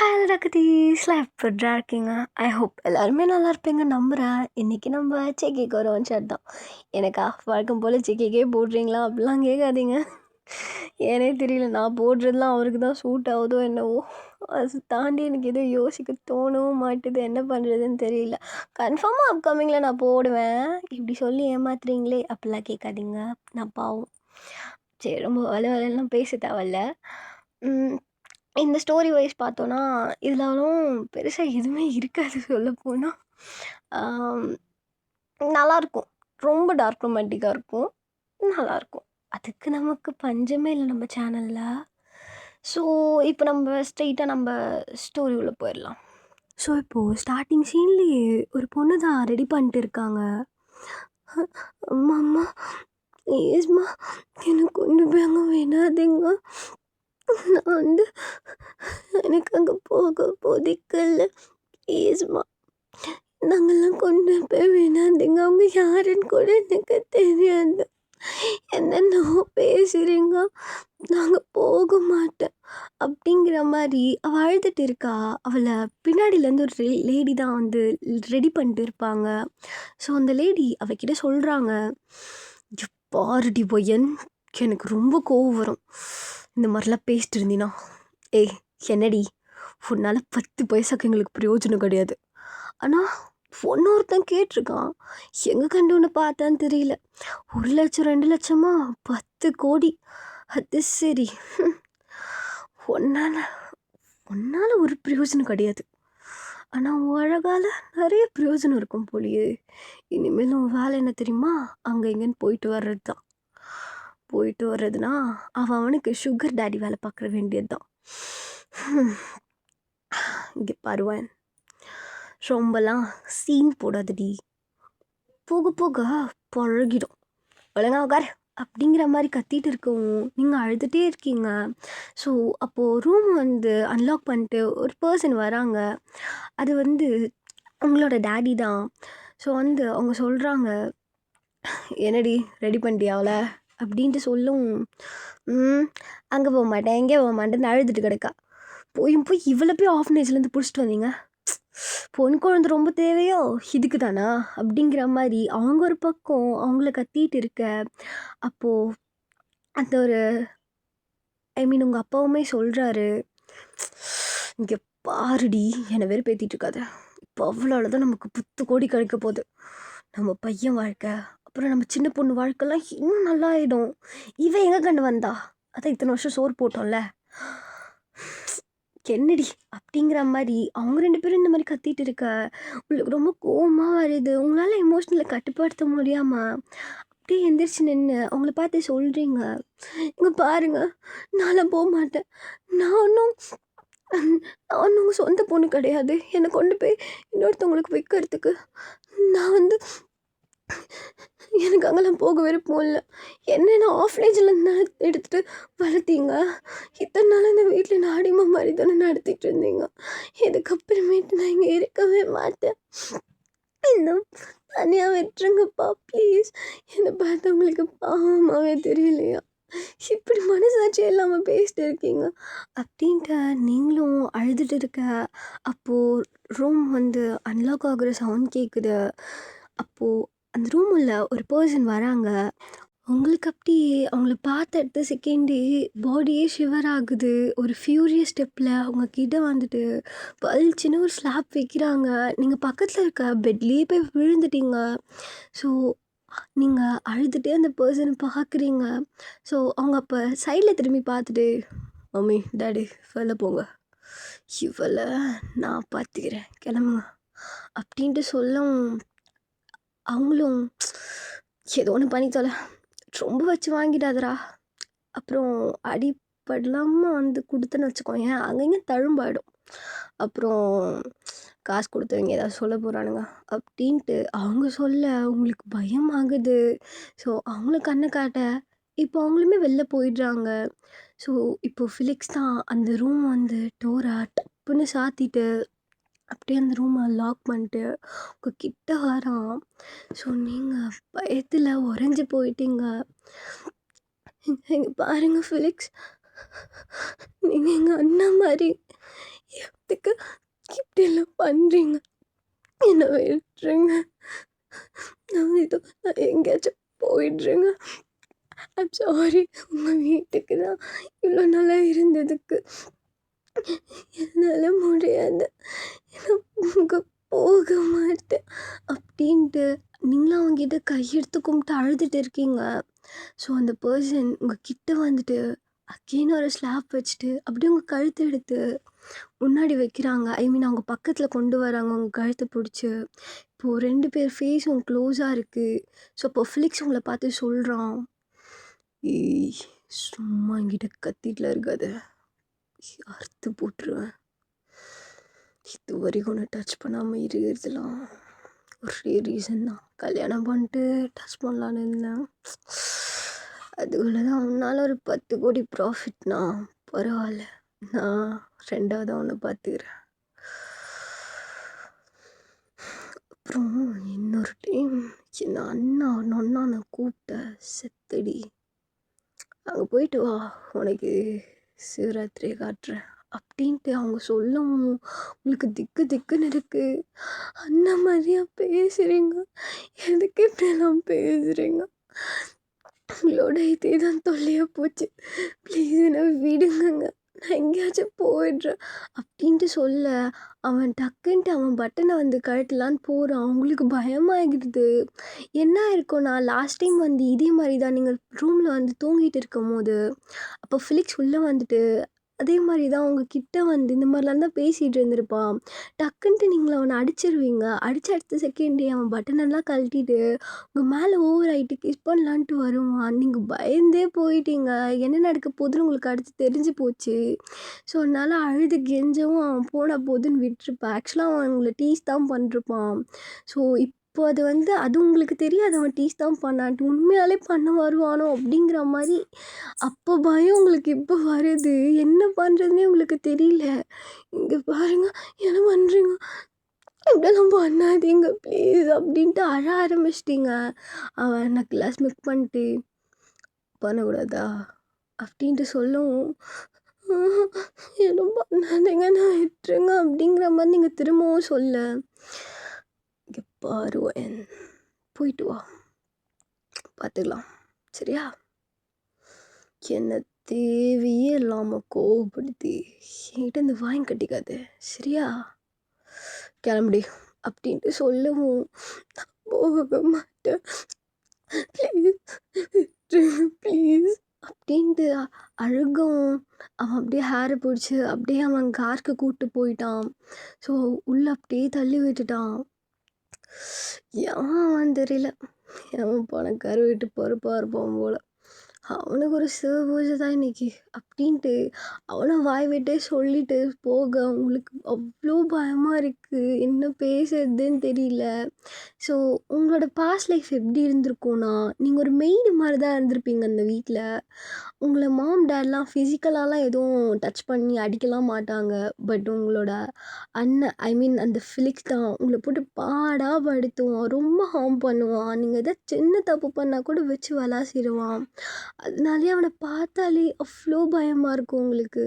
Hi ரகதீஸ்லாம் எப்படிடா இருக்கீங்க? I hope எல்லாருமே நல்லா இருப்பீங்க நம்புகிறேன். இன்றைக்கி நம்ம ஜேகேக்கு ஒரு ஒன் ஷாட் தான். எனக்கா வழக்கம் போல் ஜேகேக்கே போடுறீங்களா அப்படிலாம் கேட்காதீங்க. ஏனே தெரியல, நான் போடுறதுலாம் அவருக்கு தான் சூட் ஆகுதோ என்னவோ. அது தாண்டி எனக்கு எதுவும் யோசிக்க தோணவும் மாட்டுது, என்ன பண்ணுறதுன்னு தெரியல. கன்ஃபார்மாக அப்கமிங்கில் நான் போடுவேன். இப்படி சொல்லி ஏமாத்துறீங்களே அப்படிலாம் கேட்காதீங்க, நான் பாவம். சரி, ரொம்ப வலைலாம் பேச தேவையில்ல. இந்த ஸ்டோரி வைஸ் பார்த்தோன்னா இதுலலாம் பெருசாக எதுவுமே இருக்காது சொல்லப்போனால். நல்லாயிருக்கும், ரொம்ப டார்க் ரொமான்டிக்காக இருக்கும், நல்லாயிருக்கும். அதுக்கு நமக்கு பஞ்சமே இல்லை நம்ம சேனலில். ஸோ இப்போ நம்ம ஸ்ட்ரெயிட்டாக நம்ம ஸ்டோரி உள்ள போயிடலாம். ஸோ இப்போது ஸ்டார்டிங் சீன்லேயே ஒரு பொண்ணு தான் ரெடி பண்ணிட்டு இருக்காங்க. அம்மா அம்மா ப்ளீஸ்மா என்னை கொண்டு போய் அங்கே வேணாதீங்க, நான் எனக்கு அங்கே போக பிடிக்கல, ப்ளீஸ்மா நாங்கள்லாம் கொண்டு போய் வேணாதீங்க, அவங்க யாருன்னு கூட எனக்கு தெரியாது, என்னென்னவோ பேசுகிறீங்க, நாங்கள் போக மாட்டேன் அப்படிங்கிற மாதிரி அவள் அழுதுட்டு இருக்கா. அவளை பின்னாடியிலேருந்து ஒரு லேடி தான் வந்து ரெடி பண்ணிட்டு இருப்பாங்க. ஸோ அந்த லேடி அவகிட்ட சொல்கிறாங்க, பாருடி பொய்யன், எனக்கு ரொம்ப கோவம் வரும் இந்த மாதிரிலாம் பேசிட்டு இருந்தீனா. ஏய் என்னடி, உன்னால் 10 பைசாக்கு எங்களுக்கு பிரயோஜனம் கிடையாது, ஆனால் ஒன்னொருத்தன் கேட்டிருக்கான், எங்கே கண்டு ஒன்று பார்த்தான்னு தெரியல, 1 லட்சம் 2 லட்சமா 10 கோடி, அது சரி, ஒன்னால் ஒரு பிரயோஜனம் கிடையாது, ஆனால் அழகால் நிறைய பிரயோஜனம் இருக்கும் போலியே. இனிமேல் உன் வேலை என்ன தெரியுமா, அங்கே இங்கேன்னு போயிட்டு வர்றது தான். போயிட்டு வர்றதுனா அவனுக்கு சுகர் டேடி வேலை பார்க்குற வேண்டியது தான். இங்கே பாருவேன், ரொம்பலாம் சீன் போடாதடி, போக போக பழகிடும், ஒழுங்கா உட்கார் அப்படிங்கிற மாதிரி கத்திட்டு இருக்கவும் நீங்கள் அழுதுகிட்டே இருக்கீங்க. ஸோ அப்போது ரூம் வந்து அன்லாக் பண்ணிட்டு ஒரு பர்சன் வராங்க. அது வந்து உங்களோட டேடி தான். ஸோ வந்து அவங்க சொல்கிறாங்க, என்னடி ரெடி பண்ணிட்டியா அவளை அப்படின்ட்டு சொல்லும். அங்கே போக மாட்டேன், எங்கே போக மாட்டேன்னு அழுதுட்டு கிடக்கா. போய் இவ்வளோ போய் ஆஃப்னேஜ்லேருந்து பிடிச்சிட்டு வந்தீங்க, பொன் குழந்தை ரொம்ப தேவையோ இதுக்கு தானா அப்படிங்கிற மாதிரி அவங்க ஒரு பக்கம் அவங்கள கத்திட்டு இருக்க. அப்போது அந்த ஒரு உங்கள் அப்பாவுமே சொல்கிறாரு, இங்கே பாருடி, என்னை வேறு பேத்திட்டு இருக்காது, இப்போ அவ்வளோதான் நமக்கு 10 கோடி கிடைக்க போகுது, நம்ம பையன் வாழ்க்கை அப்புறம் நம்ம சின்ன பொண்ணு வாழ்க்கைலாம் இன்னும் நல்லா ஆகிடும், இவன் எங்கே கண்டு வந்தா, அதான் இத்தனை வருஷம் சோறு போட்டோம்ல, என்னடி அப்படிங்கிற மாதிரி அவங்க 2 பேரும் இந்த மாதிரி கத்திட்டு இருக்க. உங்களுக்கு ரொம்ப கோவமாக வருது, உங்களால் எமோஷ்னலை கட்டுப்படுத்த முடியாமல் அப்படியே எந்திரிச்சு நின்று அவங்கள பார்த்து சொல்கிறீங்க, இங்கே பாருங்க, நான்லாம் போக மாட்டேன், நான் ஒன்றும் உங்கள் சொந்த பொண்ணு கிடையாது, என்னை கொண்டு போய் இன்னொருத்தவங்களுக்கு வைக்கிறதுக்கு நான் வந்து எனக்கு அங்கெல்லாம் போக விருப்பம் இல்லை, என்னென்ன ஆஃப்லேஜில் எடுத்துகிட்டு வளர்த்தீங்க, இத்தனை நாள் இந்த வீட்டில் நான் அடிமை மாதிரி தானே நடத்திட்டு இருந்தீங்க, இதுக்கப்புறமேட்டு நான் இங்கே இருக்கவே மாட்டேன், இன்னும் தனியாக விட்டுருங்கப்பா ப்ளீஸ், என்னை பார்த்து உங்களுக்கு பாவமாகவே தெரியலையா, இப்படி மனசாட்சி இல்லாமல் பேசிட்டு இருக்கீங்க அப்படின்ட்டு நீங்களும் அழுதுட்டு இருக்க. அப்போது ரூம் வந்து அன்லாக் ஆகுற சவுண்ட் கேட்குது. அப்போது அந்த ரூமில் ஒரு பர்சன் வராங்க. உங்களுக்கு அப்படியே அவங்கள பார்த்த அடுத்த செகண்டே பாடியே ஷிவர் ஆகுது. ஒரு ஃபியூரியஸ் ஸ்டெப்பில் அவங்க கிட்ட வந்துட்டு பளிச்சுன்னு ஒரு ஸ்லாப் வைக்கிறாங்க. நீங்கள் பக்கத்தில் இருக்க பெட்லேயே போய் விழுந்துட்டீங்க. ஸோ நீங்கள் அழுதுகிட்டே அந்த பர்சனை பார்க்குறீங்க. ஸோ அவங்க அப்போ சைடில் திரும்பி பார்த்துட்டு, மம்மி டாடி வெளில போங்க, இவளை நான் பார்த்துக்கிறேன், கிளம்புங்க அப்படின்ட்டு சொல்லவும் அவங்களும் ஏதோ ஒன்று பண்ணி தொலை, ரொம்ப வச்சு வாங்கிடாதரா, அப்புறம் அடிப்படலாமல் வந்து கொடுத்தேன்னு வச்சுக்கோங்க, அங்கங்கே தழும்பாயிடும், அப்புறம் காசு கொடுத்தவங்க ஏதாவது சொல்ல போகிறானுங்க அப்படின்ட்டு அவங்க சொல்ல உங்களுக்கு பயமாகுது. ஸோ அவங்கள கண்ணை காட்ட இப்போ அவங்களுமே வெளில போயிடுறாங்க. ஸோ இப்போ ஃபிலிக்ஸ் தான் அந்த ரூம் வந்து டோரை டப்புன்னு சாத்திட்டு அப்படியே அந்த ரூமை லாக் பண்ணிட்டு உங்கள் கிட்ட வரான். ஸோ நீங்கள் பயத்தில் உறைஞ்சி போயிட்டீங்க. இங்கே பாருங்கள் ஃபிலிக்ஸ், நீங்கள் எங்கள் அண்ணா மாதிரி, எதுக்கு இப்படியெல்லாம் பண்ணுறீங்க? என்ன விட்டுருங்க. நான் எங்கேயாச்சும் போயிடுறேங்க. I'm sorry. உங்கள் வீட்டுக்கு தான் இவ்வளோ நாளா இருந்ததுக்கு என்னால் முடியாது. நான் போக மாட்டேன் அப்படின்ட்டு நீங்களும் அவங்ககிட்ட கையெடுத்து கும்பிட்டு அழுதுட்டு இருக்கீங்க. ஸோ அந்த பர்சன் உங்கள் கிட்ட வந்துட்டு அகெயின் ஒரு ஸ்லாப் வச்சுட்டு அப்படியே உங்கள் கழுத்தை எடுத்து முன்னாடி வைக்கிறாங்க. ஐ மீன் அவங்க பக்கத்தில் கொண்டு வராங்க உங்கள் கழுத்தை பிடிச்சி. இப்போது 2 பேர் ஃபேஸும் க்ளோஸாக இருக்குது. ஸோ இப்போ ஃபிலிக்ஸ் உங்களை பார்த்து சொல்கிறான், ஏய் சும்மா என்கிட்ட கத்திட்டுல இருக்காது, அறுத்து போட்டுருவேன். இது வரைக்கும் ஒன்று டச் பண்ணாமல் இருக்கிறதுலாம் ஒரே ரீசன் தான். கல்யாணம் பண்ணிட்டு டச் பண்ணலான்னு இருந்தேன். அதுக்குள்ளே தான் உன்னால் ஒரு 10 கோடி ப்ராஃபிட்னா பரவாயில்ல, நான் 2வது ஒன்று பார்த்துக்கிறேன். அப்புறம் இன்னொரு டைம் என்ன அண்ணா நான் கூப்பிட்ட செத்தடி, அங்கே போயிட்டு வா, உனக்கு சிவராத்திரியை காட்டுறேன் அப்படின்ட்டு அவங்க சொல்லவும் உங்களுக்கு திக்குன்னு இருக்கு. அண்ணன் மாதிரியா பேசுகிறீங்க? எதுக்கு இப்படியெல்லாம் பேசுகிறீங்க? உங்களோட இதே தான் தொல்லையாக போச்சு. ப்ளீஸ் என்னை விடுங்கங்க, நான் எங்கேயாச்சும் போயிடுறேன் அப்படின்ட்டு சொல்ல அவன் டக்குன்ட்டு அவன் பட்டனை வந்து கழட்டலான்னு போகிறான். அவங்களுக்கு பயமாகிடுது. என்ன இருக்கும், நான் லாஸ்ட் டைம் வந்து இதே மாதிரி தான் நீங்கள் ரூமில் வந்து தூங்கிட்டு இருக்கும் போது அப்போ ஃபிலிக்ஸ் உள்ளே வந்துட்டு அதே மாதிரி தான் உங்ககிட்ட வந்து இந்த மாதிரிலாம் தான் பேசிகிட்டு இருந்திருப்பான். டக்குன்ட்டு நீங்கள் அவனை அடிச்சிருவீங்க. அடித்த அடுத்த செகண்டே அவன் பட்டனெல்லாம் கழட்டிட்டு உங்கள் மேலே ஓவர் ஆகிட்டு கிஸ் பண்ணலான்ட்டு வருவான். நீங்கள் பயந்தே போயிட்டீங்க. என்ன நடக்க போகுதுன்னு உங்களுக்கு அடுத்து தெரிஞ்சு போச்சு. ஸோ அதனால் அழுது கெஞ்சவும் அவன் போன போதுன்னு விட்டுருப்பான். ஆக்சுவலாக அவன் உங்களை டீஸ் தான் பண்ணிருப்பான். ஸோ இப்போ அது உங்களுக்கு தெரியாது அவன் டீஸ் தான் பண்ணான்ட்டு. உண்மையாலே பண்ண வருவானோ அப்படிங்கிற மாதிரி அப்போ பயம் உங்களுக்கு இப்போ வருது. என்ன பண்ணுறதுனே உங்களுக்கு தெரியல. இங்கே பாருங்க, என்ன பண்ணுறீங்க, இப்படியெல்லாம் பண்ணாதீங்க ப்ளீஸ் அப்படின்ட்டு அழ ஆரம்பிச்சிட்டிங்க. அவன் என்ன கிளாஸ் மிக் பண்ணிட்டு பண்ணக்கூடாதா அப்படின்ட்டு சொல்லவும் எதுவும் பண்ணாதீங்க, நான் விட்டுருங்க அப்படிங்கிற மாதிரி நீங்கள் திரும்பவும் சொல்ல, இங்கே பாருவேன், போயிட்டு வா, பார்த்துக்கலாம் சரியா? என்ன தேவையே இல்லாமல் கோவப்படுத்தி என்கிட்ட இந்த வாங்கி கட்டிக்காது சரியா? கிளம்புடி அப்படின்ட்டு சொல்லவும் போக மாட்டேன் ப்ளீஸ் அப்படின்ட்டு அழுகவும் அவன் அப்படியே ஹேரை பிடிச்சி அப்படியே அவன் காருக்கு கூப்பிட்டு போயிட்டான். ஸோ உள்ளே அப்படியே தள்ளி விட்டுட்டான். ஏன் தெரியல, அவன் பணக்கார வீட்டு பொறுப்பாக இருப்பான் போல். அவனுக்கு ஒரு சிவ பூஜை தான் இன்னைக்கு அப்படின்ட்டு அவனை வாய் விட்டே சொல்லிட்டு போக உங்களுக்கு அவ்வளோ பயமாக இருக்குது. என்ன பேசுறதுன்னு தெரியல. ஸோ உங்களோட பாஸ்ட் லைஃப் எப்படி இருந்திருக்கும்னா, நீங்கள் ஒரு மெய்டு மாதிரி தான் இருந்திருப்பீங்க அந்த வீட்டில். உங்களை மாம் டேட்லாம் ஃபிசிக்கலாலாம் எதுவும் டச் பண்ணி அடிக்கலாம் மாட்டாங்க. பட் உங்களோட அண்ணன் ஐ மீன் அந்த ஃபிலிக்ஸ் தான் உங்களை போட்டு பாடாக படுத்துவான், ரொம்ப ஹார்ம் பண்ணுவான். நீங்கள் எதாவது சின்ன தப்பு பண்ணால் கூட வச்சு விளாசிடுவான். அதனாலே அவனை பார்த்தாலே அவ்வளோ பயமாக இருக்கும் உங்களுக்கு.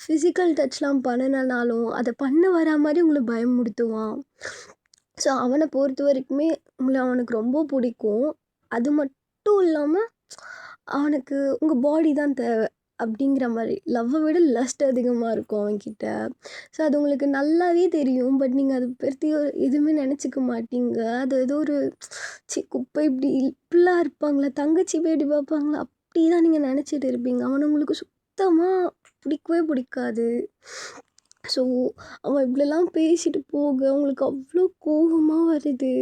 ஃபிசிக்கல் டச்லாம் பண்ணினாலும் அதை பண்ண வரா மாதிரி உங்களை பயமுறுத்துவான். ஸோ அவனை பொறுத்த வரைக்குமே உங்களை அவனுக்கு ரொம்ப பிடிக்கும். அது மட்டும் இல்லாமல் அவனுக்கு உங்கள் பாடி தான் தேவை அப்படிங்கிற மாதிரி. லவ்வை விட லஸ்ட் அதிகமாக இருக்கும் அவன்கிட்ட. ஸோ அது உங்களுக்கு நல்லாவே தெரியும். பட் நீங்கள் அதை பற்றி எதுவுமே நினச்சிக்க மாட்டீங்க. அது ஏதோ ஒரு குப்பை இப்படிலாம் இருப்பாங்களா, தங்கச்சி பேடி பார்ப்பாங்களா, அப்படி தான் நீங்கள் நினச்சிட்டு இருப்பீங்க. அவனை உங்களுக்கு சுத்தமாக பிடிக்கவே பிடிக்காது. ஸோ அவன் இப்படிலாம் பேசிட்டு போக உங்களுக்கு அவ்வளோ கோபமாக வருது.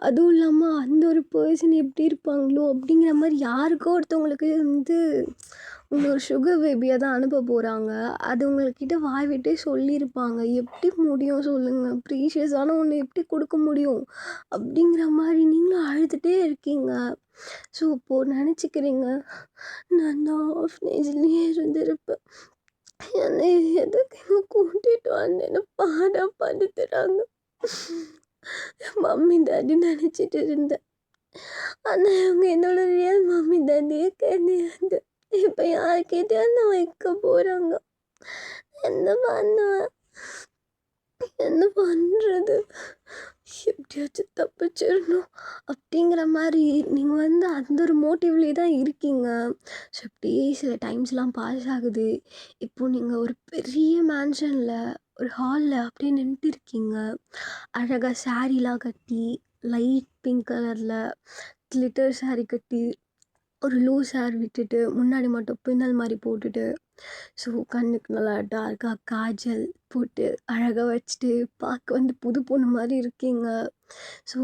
அதுவும் இல்லாமல் அந்த ஒரு பர்சன் எப்படி இருப்பாங்களோ அப்படிங்கிற மாதிரி யாருக்கோ ஒருத்தவங்களுக்கு உங்களை ஒரு சுகர் பேபியாக தான் அனுப்ப போகிறாங்க. அது உங்கள்கிட்ட வாய் விட்டே சொல்லியிருப்பாங்க. எப்படி முடியும் சொல்லுங்கள், ப்ரீஷியஸான ஒன்று எப்படி கொடுக்க முடியும் அப்படிங்கிற மாதிரி நீங்களும் அழுதுகிட்டே இருக்கீங்க. ஸோ இப்போது நினச்சிக்கிறீங்க நான் தான் ஆஃப்னேஜ்லேயே இருந்திருப்பேன், என்னை எதுக்கு இங்கே கூட்டிகிட்டு வந்து என்னை பாடாக படுத்துகிறாங்க. மம்மி டாடி நினச்சிட்டு இருந்தேன். ஆனால் இவங்க என்னோட ரியல் மம்மி டாடியே கிடையாது. இப்போ யார்கிட்டயாவது நான் வைக்க போகிறாங்க, என்ன பண்ணுவேன்? என்ன பண்ணுறது, எப்படியாச்சும் தப்பிச்சிடணும் அப்படிங்கிற மாதிரி நீங்கள் அந்த ஒரு மோட்டிவ்லேயே தான் இருக்கீங்க. ஸோ இப்படியே சில டைம்ஸ்லாம் பாஸ் ஆகுது. இப்போது நீங்கள் ஒரு பெரிய மேன்ஷனில் ஒரு ஹாலில் அப்படியே நின்றுட்டு இருக்கீங்க. அழகாக சாரீலாம் கட்டி, லைட் பிங்க் கலரில் கிளிட்டர் சாரீ கட்டி, ஒரு லூஸ் ஹேர் விட்டுட்டு, முன்னாடி மட்டும் பின்னல் மாதிரி போட்டுட்டு, ஸோ கண்ணுக்கு நல்லா டார்க்காக காஜல் போட்டு அழகாக வச்சுட்டு பார்க்க புது பொண்ணு மாதிரி இருக்கீங்க. ஸோ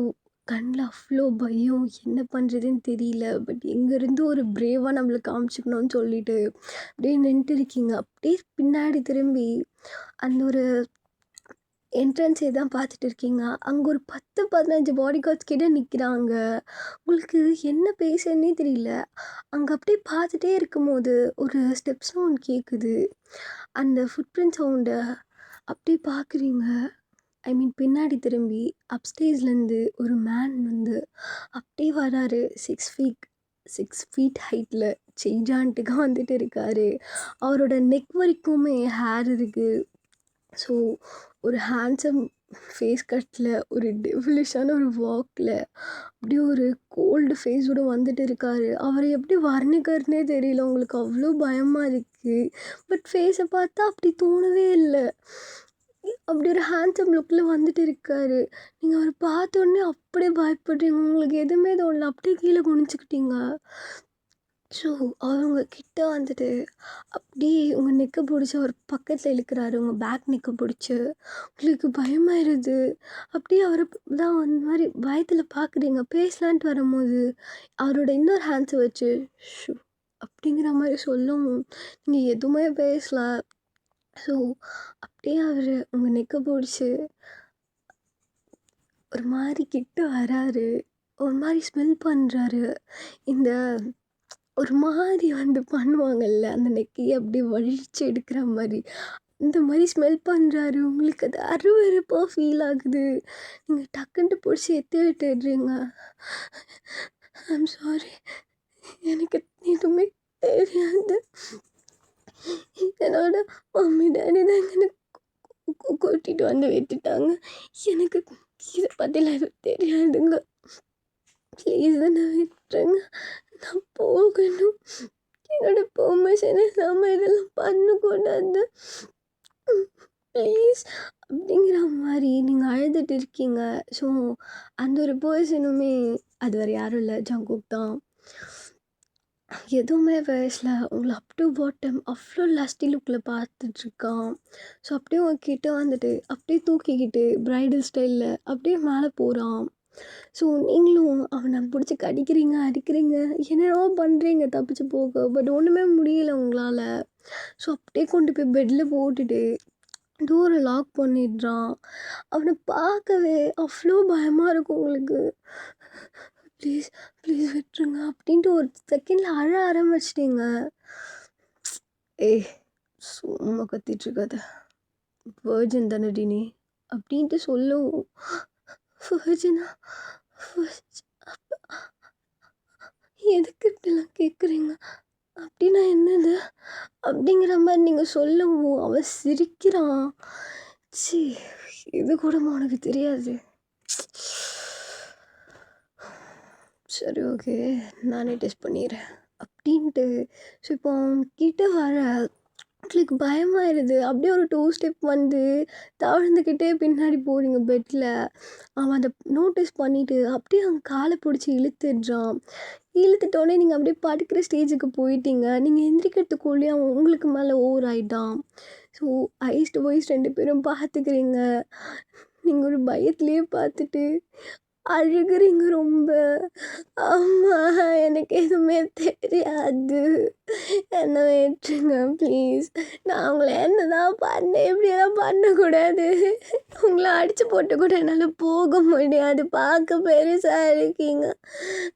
கண்ணில் அவ்வளோ பயம், என்ன பண்ணுறதுன்னு தெரியல. பட் எங்கேருந்து ஒரு பிரேவாக நம்மளுக்கு காமிச்சிக்கணும்னு சொல்லிட்டு அப்படியே நின்றுட்டு இருக்கீங்க. அப்படியே பின்னாடி திரும்பி அந்த ஒரு என்ட்ரன்ஸே தான் பார்த்துட்டு இருக்கீங்க. அங்கே ஒரு 10-15 பாடி கார்ட்ஸ் கிட்ட நிற்கிறாங்க. உங்களுக்கு என்ன பேசுறதுன்னே தெரியல. அங்கே அப்படியே பார்த்துட்டே இருக்கும்போது ஒரு ஸ்டெப் சவுண்ட் கேட்குது. அந்த ஃபுட் பிரிண்ட் சவுண்டை அப்படியே பார்க்குறீங்க. ஐ மீன் பின்னாடி திரும்பி அப்ஸ்டேர்ஸ்லேருந்து ஒரு மேன் அப்படியே வராரு. 6 ஃபீட் ஹைட்டில் ஜெய்ஜான்ட்டுக்கு வந்துட்டு இருக்காரு. அவரோட நெக் வரைக்குமே ஹேர் இருக்குது. ஸோ ஒரு ஹேண்ட்ஸம் ஃபேஸ் கட்டில், ஒரு டெவிலிஷான ஒரு வாக்கில், அப்படியே ஒரு கோல்டு ஃபேஸோடு வந்துட்டு இருக்காரு. அவரை எப்படி வர்ணிக்கிறதுனே தெரியல. உங்களுக்கு அவ்வளோ பயமாக இருக்குது. பட் ஃபேஸை பார்த்தா அப்படி தோணவே இல்லை. அப்படி ஒரு ஹேண்ட்ஸம் லுக்கில் வந்துட்டு இருக்காரு. நீங்கள் அவரை பார்த்தோன்னே அப்படியே பயப்படுறீங்க. உங்களுக்கு எதுவுமே தோணல. அப்படியே கீழே குனிஞ்சிக்கிட்டீங்க. ஸோ அவங்க கிட்ட அப்படியே உங்கள் நெக்கை பிடிச்சி அவர் பக்கத்தில் இழுக்கிறாரு. உங்கள் பேக் நெக்கை பிடிச்சி உங்களுக்கு பயமாயிருது. அப்படியே அவரை தான் அந்த மாதிரி பயத்தில் பார்க்குறீங்க. பேசலான்ட்டு வரும்போது அவரோட இன்னொரு ஹேண்ட்ஸை வச்சு ஷூ அப்படிங்கிற மாதிரி சொல்லவும் நீங்கள் எதுவுமே பேசல. ஸோ அப்படியே அவர் உங்கள் நெக்கை பிடிச்சி ஒரு மாதிரி கிட்ட வராரு. ஒரு மாதிரி ஸ்மெல் பண்ணுறாரு. இந்த ஒரு மாதிரி பண்ணுவாங்கல்ல, அந்த நெக்கையை அப்படியே வழிச்சு எடுக்கிற மாதிரி, இந்த மாதிரி ஸ்மெல் பண்ணுறாரு. உங்களுக்கு அது அருவருப்பாக ஃபீல் ஆகுது. நீங்கள் டக்குன்ட்டு பிடிச்சி எத்தி விட்டுடுறீங்க. ஐம் சாரி, எனக்கு எதுவுமே தெரியாது. என்னோட மம்மி டேடி தான் எனக்கு கூட்டிகிட்டு விட்டுட்டாங்க. எனக்கு இதை பற்றிலாம் எதுவும் தெரியாதுங்க. ப்ளீஸ் என்னை விட்டுருங்க. நான் போகணும். என்னோட பெர்மிஷன் இல்லாமல் இதெல்லாம் பண்ணக்கூடாது. ப்ளீஸ் அப்படிங்கிற மாதிரி நீங்கள் அழுதுட்டு இருக்கீங்க. ஸோ அந்த ஒரு பர்சனுமே அது வேறு யாரும் இல்லை, ஜங்குக் தான். எதுவுமே பேசல. உங்களை அப் டு பாட்டம் அவ்வளோ லஸ்டி லுக்கில் பார்த்துட்ருக்கான். ஸோ அப்படியே உங்ககிட்ட அப்படியே தூக்கிக்கிட்டு ப்ரைடல் ஸ்டைலில் அப்படியே மேலே போகிறான். ஸோ நீங்களும் அவனை பிடிச்சி கடிக்கிறீங்க, அடிக்கிறீங்க, என்னென்னவோ பண்ணுறீங்க தப்பிச்சு போக. பட் ஒன்றுமே முடியல உங்களால். ஸோ அப்படியே கொண்டு போய் பெட்டில் போட்டுட்டு டோரை லாக் பண்ணிடுறான். அவனை பார்க்கவே அவ்வளோ பயமாக இருக்கும் உங்களுக்கு. ப்ளீஸ் ப்ளீஸ் விட்டுருங்க அப்படின்ட்டு ஒரு செகண்டில் அழ ஆரம்பிச்சிட்டிங்க. சும்மா கத்திட்டுருக்காத, வேர்ஜின் தானடி நீ அப்படின்ட்டு சொல்லவும், வேர்ஜினா எதுக்கு இப்படிலாம் கேட்குறீங்க, அப்படின்னா என்னது அப்படிங்கிற மாதிரி நீங்கள் சொல்லவும் அவன் சிரிக்கிறான். சி, இது கூட உனக்கு தெரியாது. சரி ஓகே, நானே டெஸ்ட் பண்ணிடுறேன் அப்படின்ட்டு. ஸோ இப்போ அவன்கிட்ட வர உங்களுக்கு பயமாயிருது. அப்படியே ஒரு 2 ஸ்டெப் தவழ்ந்துக்கிட்டே பின்னாடி போகிறீங்க பெட்டில். அவன் அதை நோட்டீஸ் பண்ணிவிட்டு அப்படியே அவன் காலை பிடிச்சி இழுத்துடுறான். இழுத்துட்டோடனே நீங்கள் அப்படியே படுக்கிற ஸ்டேஜுக்கு போயிட்டீங்க. நீங்கள் எந்திரிக்கிறதுக்குள்ளேயே அவன் உங்களுக்கு மேலே ஓவர் ஆகிட்டான். ஸோ ஐஸ் டு வாய்ஸ் 2 பேரும் பார்த்துக்கிறீங்க. நீங்கள் ஒரு பயத்துலேயே பார்த்துட்டு அழுகுறீங்க ரொம்ப. அம்மா எனக்கு எதுவுமே தெரியாது, என்னை விட்டுருங்க ப்ளீஸ். நான் உங்களை என்னதான் பண்ணேன், இப்படியெல்லாம் பண்ணக்கூடாது. உங்களை அடித்து போட்டு கூட என்னால் போக முடியாது. பார்க்க பெருசாக இருக்கீங்க.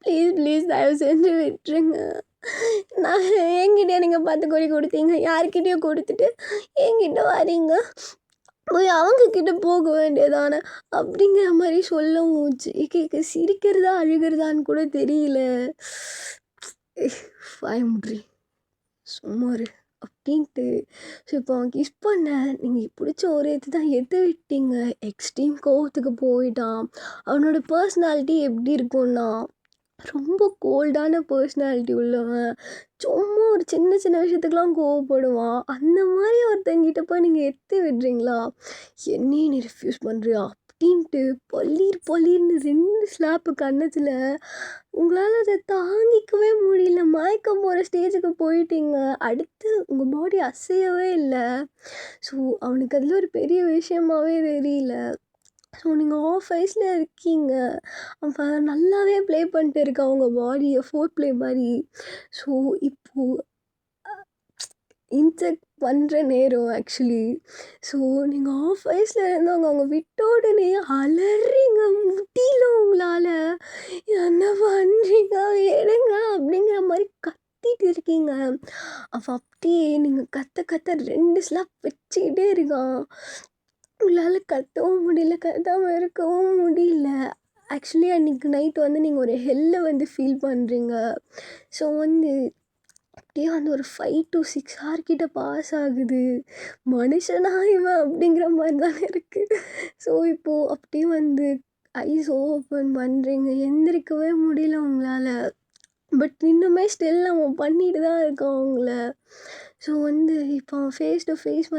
ப்ளீஸ் ப்ளீஸ் தயவு செஞ்சு விட்டுருங்க. நான் என்கிட்டயே நீங்கள் 10 கோடி கொடுத்தீங்க, யார்கிட்டயோ கொடுத்துட்டு என்கிட்ட வரீங்க, போய் அவங்கக்கிட்ட போக வேண்டியதானே அப்படிங்கிற மாதிரி சொல்லவும் கேட்க சிரிக்கிறதா அழுகிறதான்னு கூட தெரியல. வாய முட்ரி, சும்மா இரு. அப்படின்ட்டு. ஸோ இப்போ அவன் கிஸ் பண்ணேன். நீங்கள் பிடிச்ச ஒரு இது தான் எது விட்டீங்க? எக்ஸ்ட்ரீம் கோவத்துக்கு போயிட்டான். அவனோட பர்சனாலிட்டி எப்படி இருக்கும்னா ரொம்ப கோல்டான பர்சனாலிட்டி உள்ளவன். சும்மா ஒரு சின்ன சின்ன விஷயத்துக்கெலாம் கோவப்படுவான். அந்த மாதிரி ஒருத்தங்கிட்ட போய் நீங்கள் எத்தி விடுறீங்களா? என்னையே நீ ரிஃப்யூஸ் பண்ணுறியா அப்படின்ட்டு பளீர் பளீர்னு 2 ஸ்லாப்பு கன்னத்தில். உங்களால் அதை தாங்கிக்கவே முடியல. மயக்கம் போகிற ஸ்டேஜுக்கு போயிட்டீங்க. அடுத்து உங்கள் பாடி அசையவே இல்லை. ஸோ அவனுக்கு அதில் ஒரு பெரிய விஷயமாவே தெரியல. ஸோ நீங்கள் ஆஃப் ஐஸில் இருக்கீங்க. அவன் நல்லாவே ப்ளே பண்ணிட்டு இருக்கான் உங்கள் பாடியை, ஃபோர் ப்ளே மாதிரி. ஸோ இப்போது இன்செக்ட் பண்ணுற நேரம் ஆக்சுவலி. ஸோ நீங்கள் ஆஃப் ஐஸில் இருந்தாங்க, அவங்க விட்ட உடனே அலறீங்க. முடியல உங்களால். என்ன பண்ணுறீங்க எடுங்க அப்படிங்கிற மாதிரி கத்திட்டு இருக்கீங்க. அவன் அப்படியே நீங்கள் கத்த 2 ஸ்லாப் வச்சுக்கிட்டே இருக்கான். உங்களால் கத்தவும் முடியல, கத்தாமல் இருக்கவும் முடியல. ஆக்சுவலி அன்றைக்கி நைட் நீங்கள் ஒரு ஹெல்லை ஃபீல் பண்ணுறீங்க. ஸோ அப்படியே ஒரு 5 to 6 hour கிட்ட பாஸ் ஆகுது. மனுஷனா இவன் அப்படிங்கிற மாதிரி தானே இருக்குது. ஸோ இப்போது அப்படியே ஐஸ் ஓப்பன் பண்ணுறீங்க. எந்திரிக்கவே முடியல உங்களால். பட் இன்னுமே ஸ்டில் அவன் பண்ணிட்டு தான் இருக்கான் அவங்கள. ஸோ இப்போ அவன் ஃபேஸ் டு ஃபேஸ்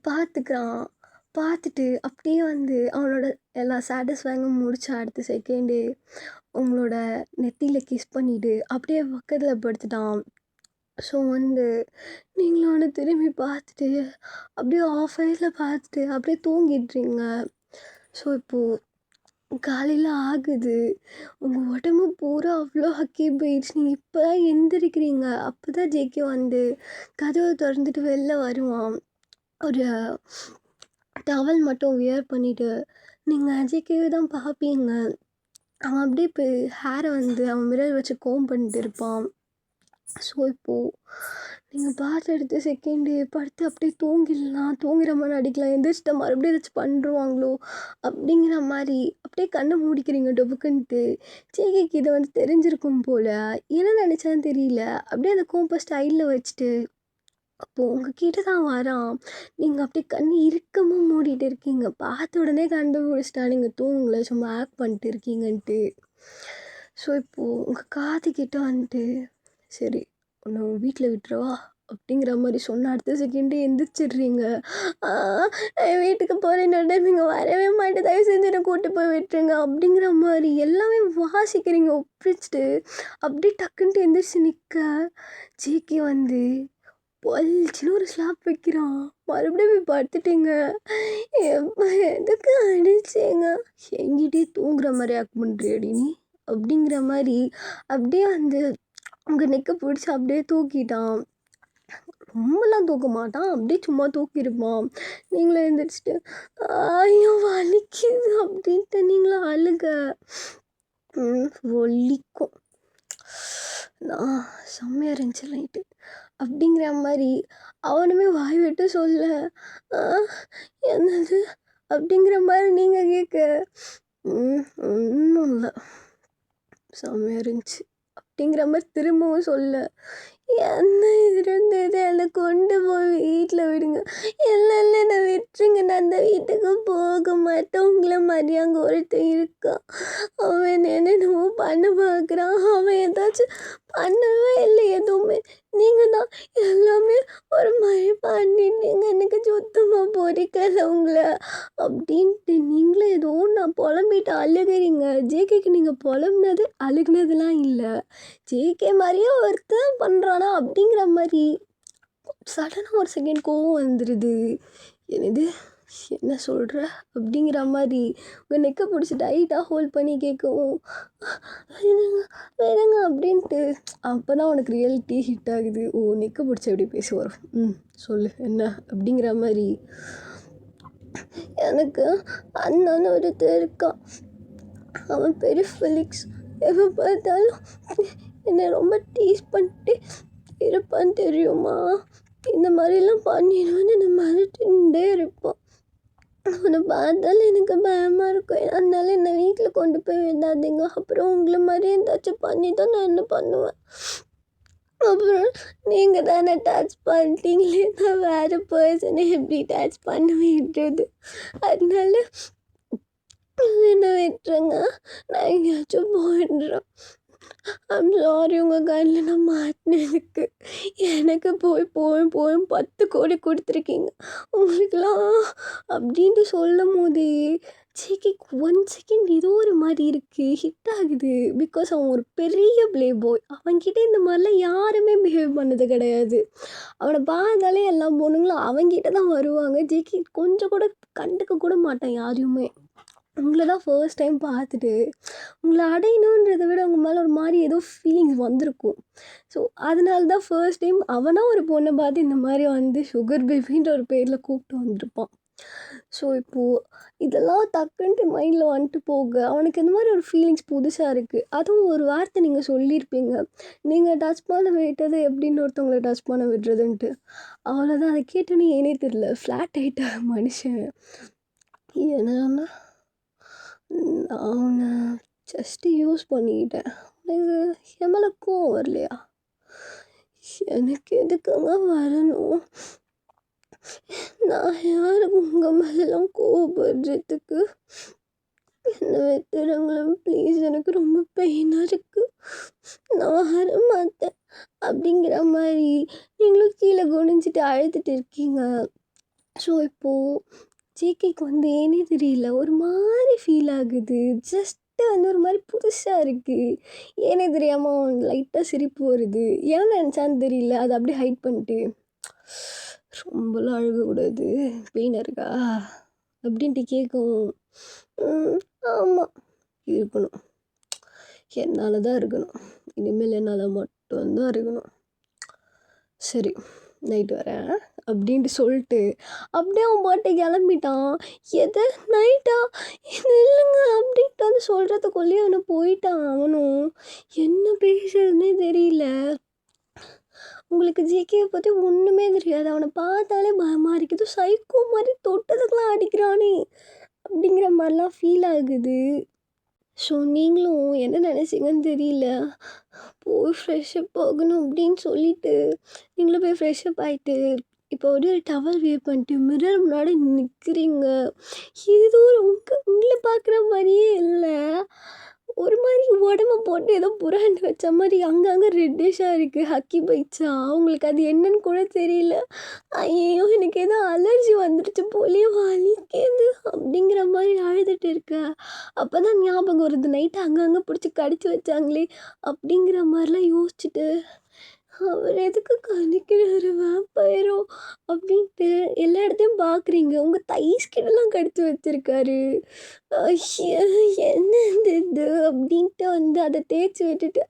பார்த்துக்கிறான். பார்த்துட்டு அப்படியே அவனோட எல்லா சாட்டிஸ்ஃபைங்கும் முடிச்ச அடுத்த செகண்டே உங்களோட நெத்தியில் கிஸ் பண்ணிவிட்டு அப்படியே பக்கத்தில் படுத்துட்டான். ஸோ நீங்களும் அவனை திரும்பி பார்த்துட்டு அப்படியே ஆஃப் ஐஸில் பார்த்துட்டு அப்படியே தூங்கிடுறீங்க. ஸோ இப்போது காலையில் ஆகுது. உங்கள் உடம்பு பூரா அவ்வளோ ஹக்கி போயிடுச்சு. நீங்கள் இப்போ தான் எந்திரிக்கிறீங்க. அப்போ தான் ஜேகே கதவை திறந்துட்டு வெளில வருவான். ஒரு டவல் மட்டும் வியர் பண்ணிவிட்டு நீங்கள் ஜேகேவை தான் பார்ப்பீங்க. அவன் அப்படியே இப்போ ஹேரை அவன் மிரர் வச்சு கோம் பண்ணிட்டு இருப்பான். ஸோ இப்போது நீங்கள் பார்த்து அடுத்த செகண்டு படுத்து அப்படியே தூங்கிடலாம், தூங்குற மாதிரி நடிக்கலாம். எந்திரிச்சிட்ட மறுபடியும் ஏதாச்சும் பண்ணுருவாங்களோ அப்படிங்கிற மாதிரி அப்படியே கண்ணை மூடிக்கிறீங்க டொபுக்குன்ட்டு. ஜேகேக்கு இதை தெரிஞ்சிருக்கும் போல். என்ன நினச்சான்னு தெரியல. அப்படியே அந்த கோம்பை ஸ்டைலில் வச்சுட்டு அப்போது உங்ககிட்ட தான் வரான். நீங்கள் அப்படியே கண் இறுக்கமாக மூடிட்டு இருக்கீங்க. பார்த்த உடனே கண்டுபிடிச்சிட்டா நீங்கள் தூங்கலை, சும்மா ஆக்ட் பண்ணிட்டு இருக்கீங்கன்ட்டு. ஸோ இப்போது உங்கள் காதுகிட்ட சரி உன்னை வீட்டில் விட்டுறவா அப்படிங்கிற மாதிரி சொன்ன அடுத்த செகண்டே எந்திரிச்சிடுறீங்க. என் வீட்டுக்கு போகிறேன், டைம் நீங்கள் வரவே மாட்டேன், தயவு செஞ்சு என்னை கூப்பிட்டு போய் விட்டுருங்க அப்படிங்கிற மாதிரி எல்லாமே வாசிக்கிறீங்க ஒப்பிச்சுட்டு. அப்படியே டக்குன்ட்டு எந்திரிச்சு நிற்க ஜேகே பளிச்சுன்னு ஒரு ஸ்லாப் வைக்கிறான். மறுபடியும் போய் படுத்துட்டீங்க. எதுக்கு அடிச்சேங்க? எங்கிட்டே தூங்குற மாதிரி ஆக்ட் பண்ணுறியாடி நீ அப்படிங்கிற மாதிரி அப்படியே உங்கள் நெக்கை பிடிச்சி அப்படியே தூக்கிட்டான். ரொம்பலாம் தூக்க மாட்டான், அப்படியே சும்மா தூக்கியிருப்பான். நீங்களே எழுந்திரிச்சிட்டு ஐயோ வலிக்குது அப்படின்ட்டு நீங்களும் அழுக. வலிக்கும் நான் செம்மையாக இருந்துச்சு லைட்டு அப்படிங்கிற மாதிரி அவனுமே வாய் விட்டு சொல்ல என்னது அப்படிங்கிற மாதிரி நீங்கள் கேட்க ஒன்றும் இல்லை செம்மையாக இருந்துச்சு அப்படிங்கிற மாதிரி திரும்பவும் சொல்ல என்ன இருந்தது என்னை கொண்டு போய் வீட்டில் விடுங்க. இல்லை என்னை விட்டுருங்க, நான் அந்த வீட்டுக்கு போக மாட்டேன். உங்களை மாதிரி அங்கே ஒருத்தன் இருக்கான், அவன் என்னென்னமோ பண்ண பார்க்குறான். அவன் ஏதாச்சும் பண்ணவே இல்லை எதுவுமே. நீங்கள் தான் எல்லாமே ஒரு மாதிரி பண்ணிட்டீங்க, எனக்கு சுத்தமாக பிடிக்கல உங்களை அப்படின்ட்டு நீங்களே ஏதோ நான் புலம்பிட்டு அழுகிறீங்க. ஜேகேக்கு நீங்கள் புலம்புனது அழுகுனதுலாம் இல்லை, ஜேகே மாதிரியே ஒருத்தன் பண்ணுறானா அப்படிங்கிற மாதிரி சடனாக ஒரு செகண்ட் கோவம் வந்துடுது. என்னது என்ன சொல்கிற அப்படிங்கிற மாதிரி உங்கள் நெக்கை பிடிச்சி டைட்டாக ஹோல்ட் பண்ணி கேட்கவும் வேறங்க அப்படின்ட்டு அப்போ தான் உனக்கு ரியாலிட்டி ஹிட் ஆகுது. ஓ நெக்கை பிடிச்சி எப்படி பேச வரும், சொல்லு என்ன அப்படிங்கிற மாதிரி. எனக்கு அண்ணன் ஒருத்தர் இருக்கான், அவன் பேர் ஃபெலிக்ஸ். எப்போ பார்த்தாலும் என்னை ரொம்ப டீஸ் பண்ணிட்டு இருப்பான்னு தெரியுமா. இந்த மாதிரிலாம் பண்ணிடுவேன்னு என்னை மிரட்டின்ண்டே இருப்பான். அவனை பார்த்தாலும் எனக்கு பயமாக இருக்கும். அதனால என்னை வீட்டில் கொண்டு போய் விடாதீங்க, அப்புறம் உங்களை மாதிரி ஏதாச்சும் பண்ணி தான் நான் என்ன பண்ணுவேன். அப்புறம் நீங்கள் தானே டச் பண்ணிட்டீங்களே, நான் வேறு பர்சனை எப்படி டச் பண்ண விடுறது? அதனால என்ன விட்டுருங்க, நான் எங்கேயாச்சும் போயிடுறேன். ஐம் சாரி உங்கள் கண்ணில் நான் மாட்டினதுக்கு. எனக்கு போய் போய் போய் 10 கோடி கொடுத்துருக்கீங்க உங்களுக்கெல்லாம் அப்படின்ட்டு சொல்லும் போதே ஜேகேக்கு 1 செகண்ட் ஏதோ ஒரு மாதிரி இருக்குது, ஹிட் ஆகுது. பிகாஸ் அவன் ஒரு பெரிய ப்ளே பாய். அவன்கிட்ட இந்த மாதிரிலாம் யாருமே பிஹேவ் பண்ணது கிடையாது. அவனை பார்த்தாலே எல்லா பொண்ணுங்களும் அவன்கிட்ட தான் வருவாங்க. ஜேகே கொஞ்சம் கூட கண்டுக்க கூட மாட்டான் யாரையுமே. உங்களை தான் ஃபர்ஸ்ட் டைம் பார்த்துட்டு உங்களை அடையணுன்றதை விட உங்கள் மேலே ஒரு மாதிரி ஏதோ ஃபீலிங்ஸ் வந்திருக்கும். ஸோ அதனால தான் ஃபர்ஸ்ட் டைம் அவனாக ஒரு பொண்ணை பார்த்து இந்த மாதிரி வந்து சுகர் பேபின்ற ஒரு பேரில் கூப்பிட்டு வந்திருப்பான். ஸோ இப்போது இதெல்லாம் டக்குன்ட்டு மைண்டில் வந்துட்டு போக அவனுக்கு இந்த மாதிரி ஒரு ஃபீலிங்ஸ் புதுசாக இருக்குது. அதுவும் ஒரு வார்த்தை நீங்கள் சொல்லியிருப்பீங்க, நீங்கள் டச் பண்ண விட்டது எப்படின்னு ஒருத்தவங்களை டச் பண்ண விடுறதுன்ட்டு. அவ்வளோதான். அதை கேட்டோன்னே ஏனே தெரில, ஃப்ளாட் ஆகிட்ட மனுஷன். ஏன்னா நான் அவனை ஜஸ்ட்டு யூஸ் பண்ணிக்கிட்டேன். எனக்கு என் மேலே கோவம் வரலையா? எனக்கு எதுக்குங்க வரணும்? நான் யார் உங்கள் மேலெலாம் கோவப்படுறதுக்கு? என்னை விட்டுருங்களேன் ப்ளீஸ், எனக்கு ரொம்ப பெயினாக இருக்குது, நான் வர மாட்டேன் அப்படிங்கிற மாதிரி நீங்களும் கீழே குனிஞ்சிட்டு அழுதுட்டு இருக்கீங்க. ஸோ இப்போது ஜேகேக்கு வந்து ஏனே தெரியல, ஒரு மாதிரி ஃபீல் ஆகுது. ஜஸ்ட்டு வந்து ஒரு மாதிரி புதுசாக இருக்குது. ஏனே தெரியாமல் லைட்டாக சிரிப்பு வருது. ஏன் நினச்சான்னு தெரியல, அதை அப்படியே ஹைட் பண்ணிட்டு ரொம்பலாம் அழுகக்கூடாது, பெயினாக இருக்கா அப்படின்ட்டு கேட்கவும், ஆமாம் இருக்கணும், என்னால் தான் இருக்கணும், இனிமேல் என்னால் மட்டும்தான் இருக்கணும், சரி நைட்டு வரேன் அப்படின்ட்டு சொல்லிட்டு அப்படியே அவன் பாட்டை கிளம்பிட்டான். எது நைட்டா? இல்லைங்க அப்படின்ட்டு வந்து சொல்கிறதுக்குள்ளேயே அவனை போயிட்டான். அவனும் என்ன பேசுறதுன்னே தெரியல. உங்களுக்கு ஜேகேவை பற்றி ஒன்றுமே தெரியாது. அவனை பார்த்தாலே பயமாக இருக்குது. சைக்கோ மாதிரி தொட்டதுக்கெலாம் அடிக்கிறானே அப்படிங்கிற மாதிரிலாம் ஃபீல் ஆகுது. ஸோ நீங்களும் என்ன நினச்சிங்கன்னு தெரியல, போய் ஃப்ரெஷ்ஷப் ஆகணும் அப்படின்னு சொல்லிட்டு நீங்களும் போய் ஃப்ரெஷ்ஷப் ஆகிட்டு இப்போ அப்படியே ஒரு டவல் வேர் பண்ணிட்டு மிரர் முன்னாடி நிற்கிறீங்க. ஏதோ ஒரு உங்களை பார்க்குற மாதிரியே இல்லை, ஒரு மாதிரி உடம்ப போட்டு ஏதோ புறாண்டு வச்ச மாதிரி அங்கங்கே ரெட்டிஷாக இருக்குது, ஹக்கி பைச்சா. அவங்களுக்கு அது என்னன்னு கூட தெரியல. ஐயோ எனக்கு ஏதோ அலர்ஜி வந்துடுச்சு போலியே, வலிக்குது அப்படிங்கிற மாதிரி அழுதுட்டு இருக்க. அப்போ தான் ஞாபகம் வருது, நைட்டு அங்கங்கே பிடிச்சி கடிச்சு வச்சாங்களே அப்படிங்கிற மாதிரிலாம் யோசிச்சுட்டு அவர் எதுக்கு கணிக்கிறாரு வேம்பயரோ அப்படின்ட்டு எல்லா இடத்தையும் பார்க்குறீங்க. உங்கள் தைஸ்கிட்டலாம் கடிச்சு வச்சுருக்காரு. என்ன இது அப்படின்ட்டு வந்து அதை தேய்ச்சி விட்டுட்டு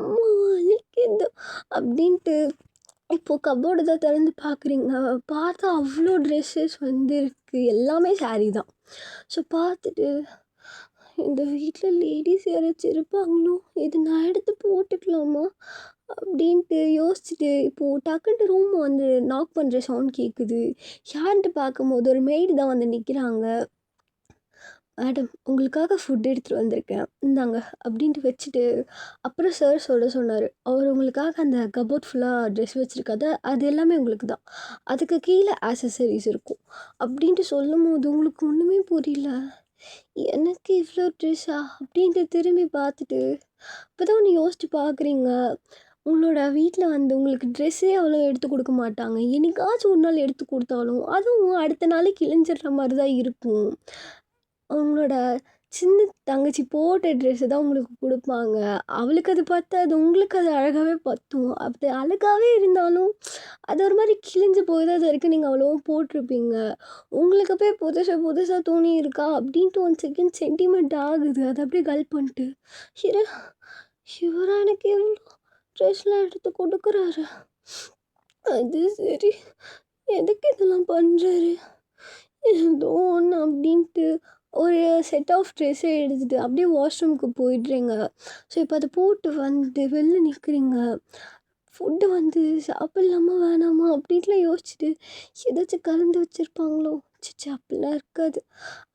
அம்மா வலிக்குது அப்படின்ட்டு இப்போது கபோர்டு தான் திறந்து பார்க்குறீங்க. பார்த்தா அவ்வளோ ட்ரெஸ்ஸஸ் வந்துருக்கு, எல்லாமே சாரீ தான். ஸோ பார்த்துட்டு இந்த வீட்டில் லேடிஸ் யாராச்சும் இருப்பாங்களோ, இது நான் எடுத்து போட்டுக்கலாமா அப்படின்ட்டு யோசிச்சுட்டு இப்போது டக்குன்ட்டு ரூம் வந்து நாக் பண்ணுற சவுண்ட் கேட்குது. யாருன்ட்டு பார்க்கும்போது ஒரு மெய்டு தான் வந்து நிற்கிறாங்க. மேடம் உங்களுக்காக ஃபுட் எடுத்துகிட்டு வந்திருக்கேன், இந்தாங்க அப்படின்ட்டு வச்சுட்டு அப்புறம் சார் சொல்ல சொன்னார். அவர் உங்களுக்காக அந்த கபோர்ட் ஃபுல்லாக ட்ரெஸ் வச்சுருக்காத, அது எல்லாமே உங்களுக்கு தான், அதுக்கு கீழே ஆக்சசரிஸ் இருக்கும் அப்படின்ட்டு சொல்லும் போது உங்களுக்கு ஒன்றுமே புரியல. எனக்கு இவ்வளோ ட்ரெஸ்ஸா அப்படின்ட்டு திரும்பி பார்த்துட்டு இப்போ தான் ஒன்று யோசிச்சு பார்க்குறீங்க. உங்களோட வீட்டில் வந்து உங்களுக்கு ட்ரெஸ்ஸே அவ்வளோ எடுத்து கொடுக்க மாட்டாங்க. என்னைக்காச்சும் ஒரு நாள் எடுத்து கொடுத்தாலும் அதுவும் அடுத்த நாளைக்கு கிழிஞ்சிடுற மாதிரி தான் இருக்கும். அவங்களோட சின்ன தங்கச்சி போட்ட ட்ரெஸ்ஸு தான் உங்களுக்கு கொடுப்பாங்க. அவளுக்கு அது பத்தாது, உங்களுக்கு அது அழகாகவே பத்தும். அது அழகாகவே இருந்தாலும் அது ஒரு மாதிரி கிழிஞ்சு போய் தான் அது வரைக்கும் நீங்கள் அவ்வளோவும் போட்டிருப்பீங்க. உங்களுக்கு போய் புதுசாக புதுசாக துணி இருக்கா அப்படின்ட்டு 1 செகண்ட் சென்டிமெண்ட் ஆகுது. அதை அப்படியே கல் பண்ணிட்டு இவரா எனக்கு எவ்வளோ ட்ரெஸ்லாம் எடுத்து கொடுக்குறாரு, அது சரி எதுக்கு இதெல்லாம் பண்ணுறாரு ஏதோ ஒன்று அப்படின்ட்டு ஒரு செட் ஆஃப் ட்ரெஸ்ஸை எடுத்துகிட்டு அப்படியே வாஷ்ரூமுக்கு போயிடுறீங்க. ஸோ இப்போ அதை போட்டு வந்து வெளில நிற்கிறீங்க. ஃபுட்டு வந்து சாப்பிட்லாமா வேணாமா அப்படின்ட்டுலாம் யோசிச்சுட்டு ஏதாச்சும் கலந்து வச்சுருப்பாங்களோ, சிச்சி அப்படிலாம் இருக்காது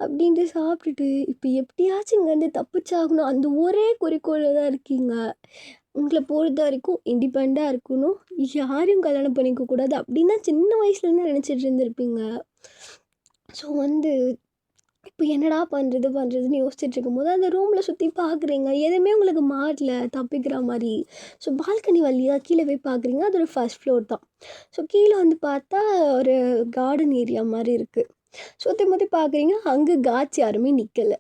அப்படின்ட்டு சாப்பிட்டுட்டு இப்போ எப்படியாச்சும் இங்கேருந்து தப்பிச்சாகணும் அந்த ஒரே குறிக்கோளில் தான் இருக்கீங்க. உங்களை பொறுத்த வரைக்கும் இண்டிபெண்ட்டாக இருக்கணும், யாரையும் கல்யாணம் பண்ணிக்க கூடாது அப்படின்னு தான் சின்ன வயசுலேருந்து நினச்சிட்டு இருந்திருப்பீங்க. ஸோ இப்போ என்னடா பண்ணுறதுன்னு யோசிச்சுட்டு இருக்கும்போது அந்த ரூமில் சுற்றி பார்க்குறீங்க, எதுவுமே உங்களுக்கு மாறல தப்பிக்கிற மாதிரி. ஸோ பால்கனி வழியாக கீழே போய் பார்க்குறீங்க, அது ஒரு ஃபர்ஸ்ட் ஃப்ளோர் தான். ஸோ கீழே பார்த்தா ஒரு கார்டன் ஏரியா மாதிரி இருக்குது. சுற்றி முற்றி பார்க்குறீங்க, அங்கே காட்ஸ் யாருமே நிற்கலை.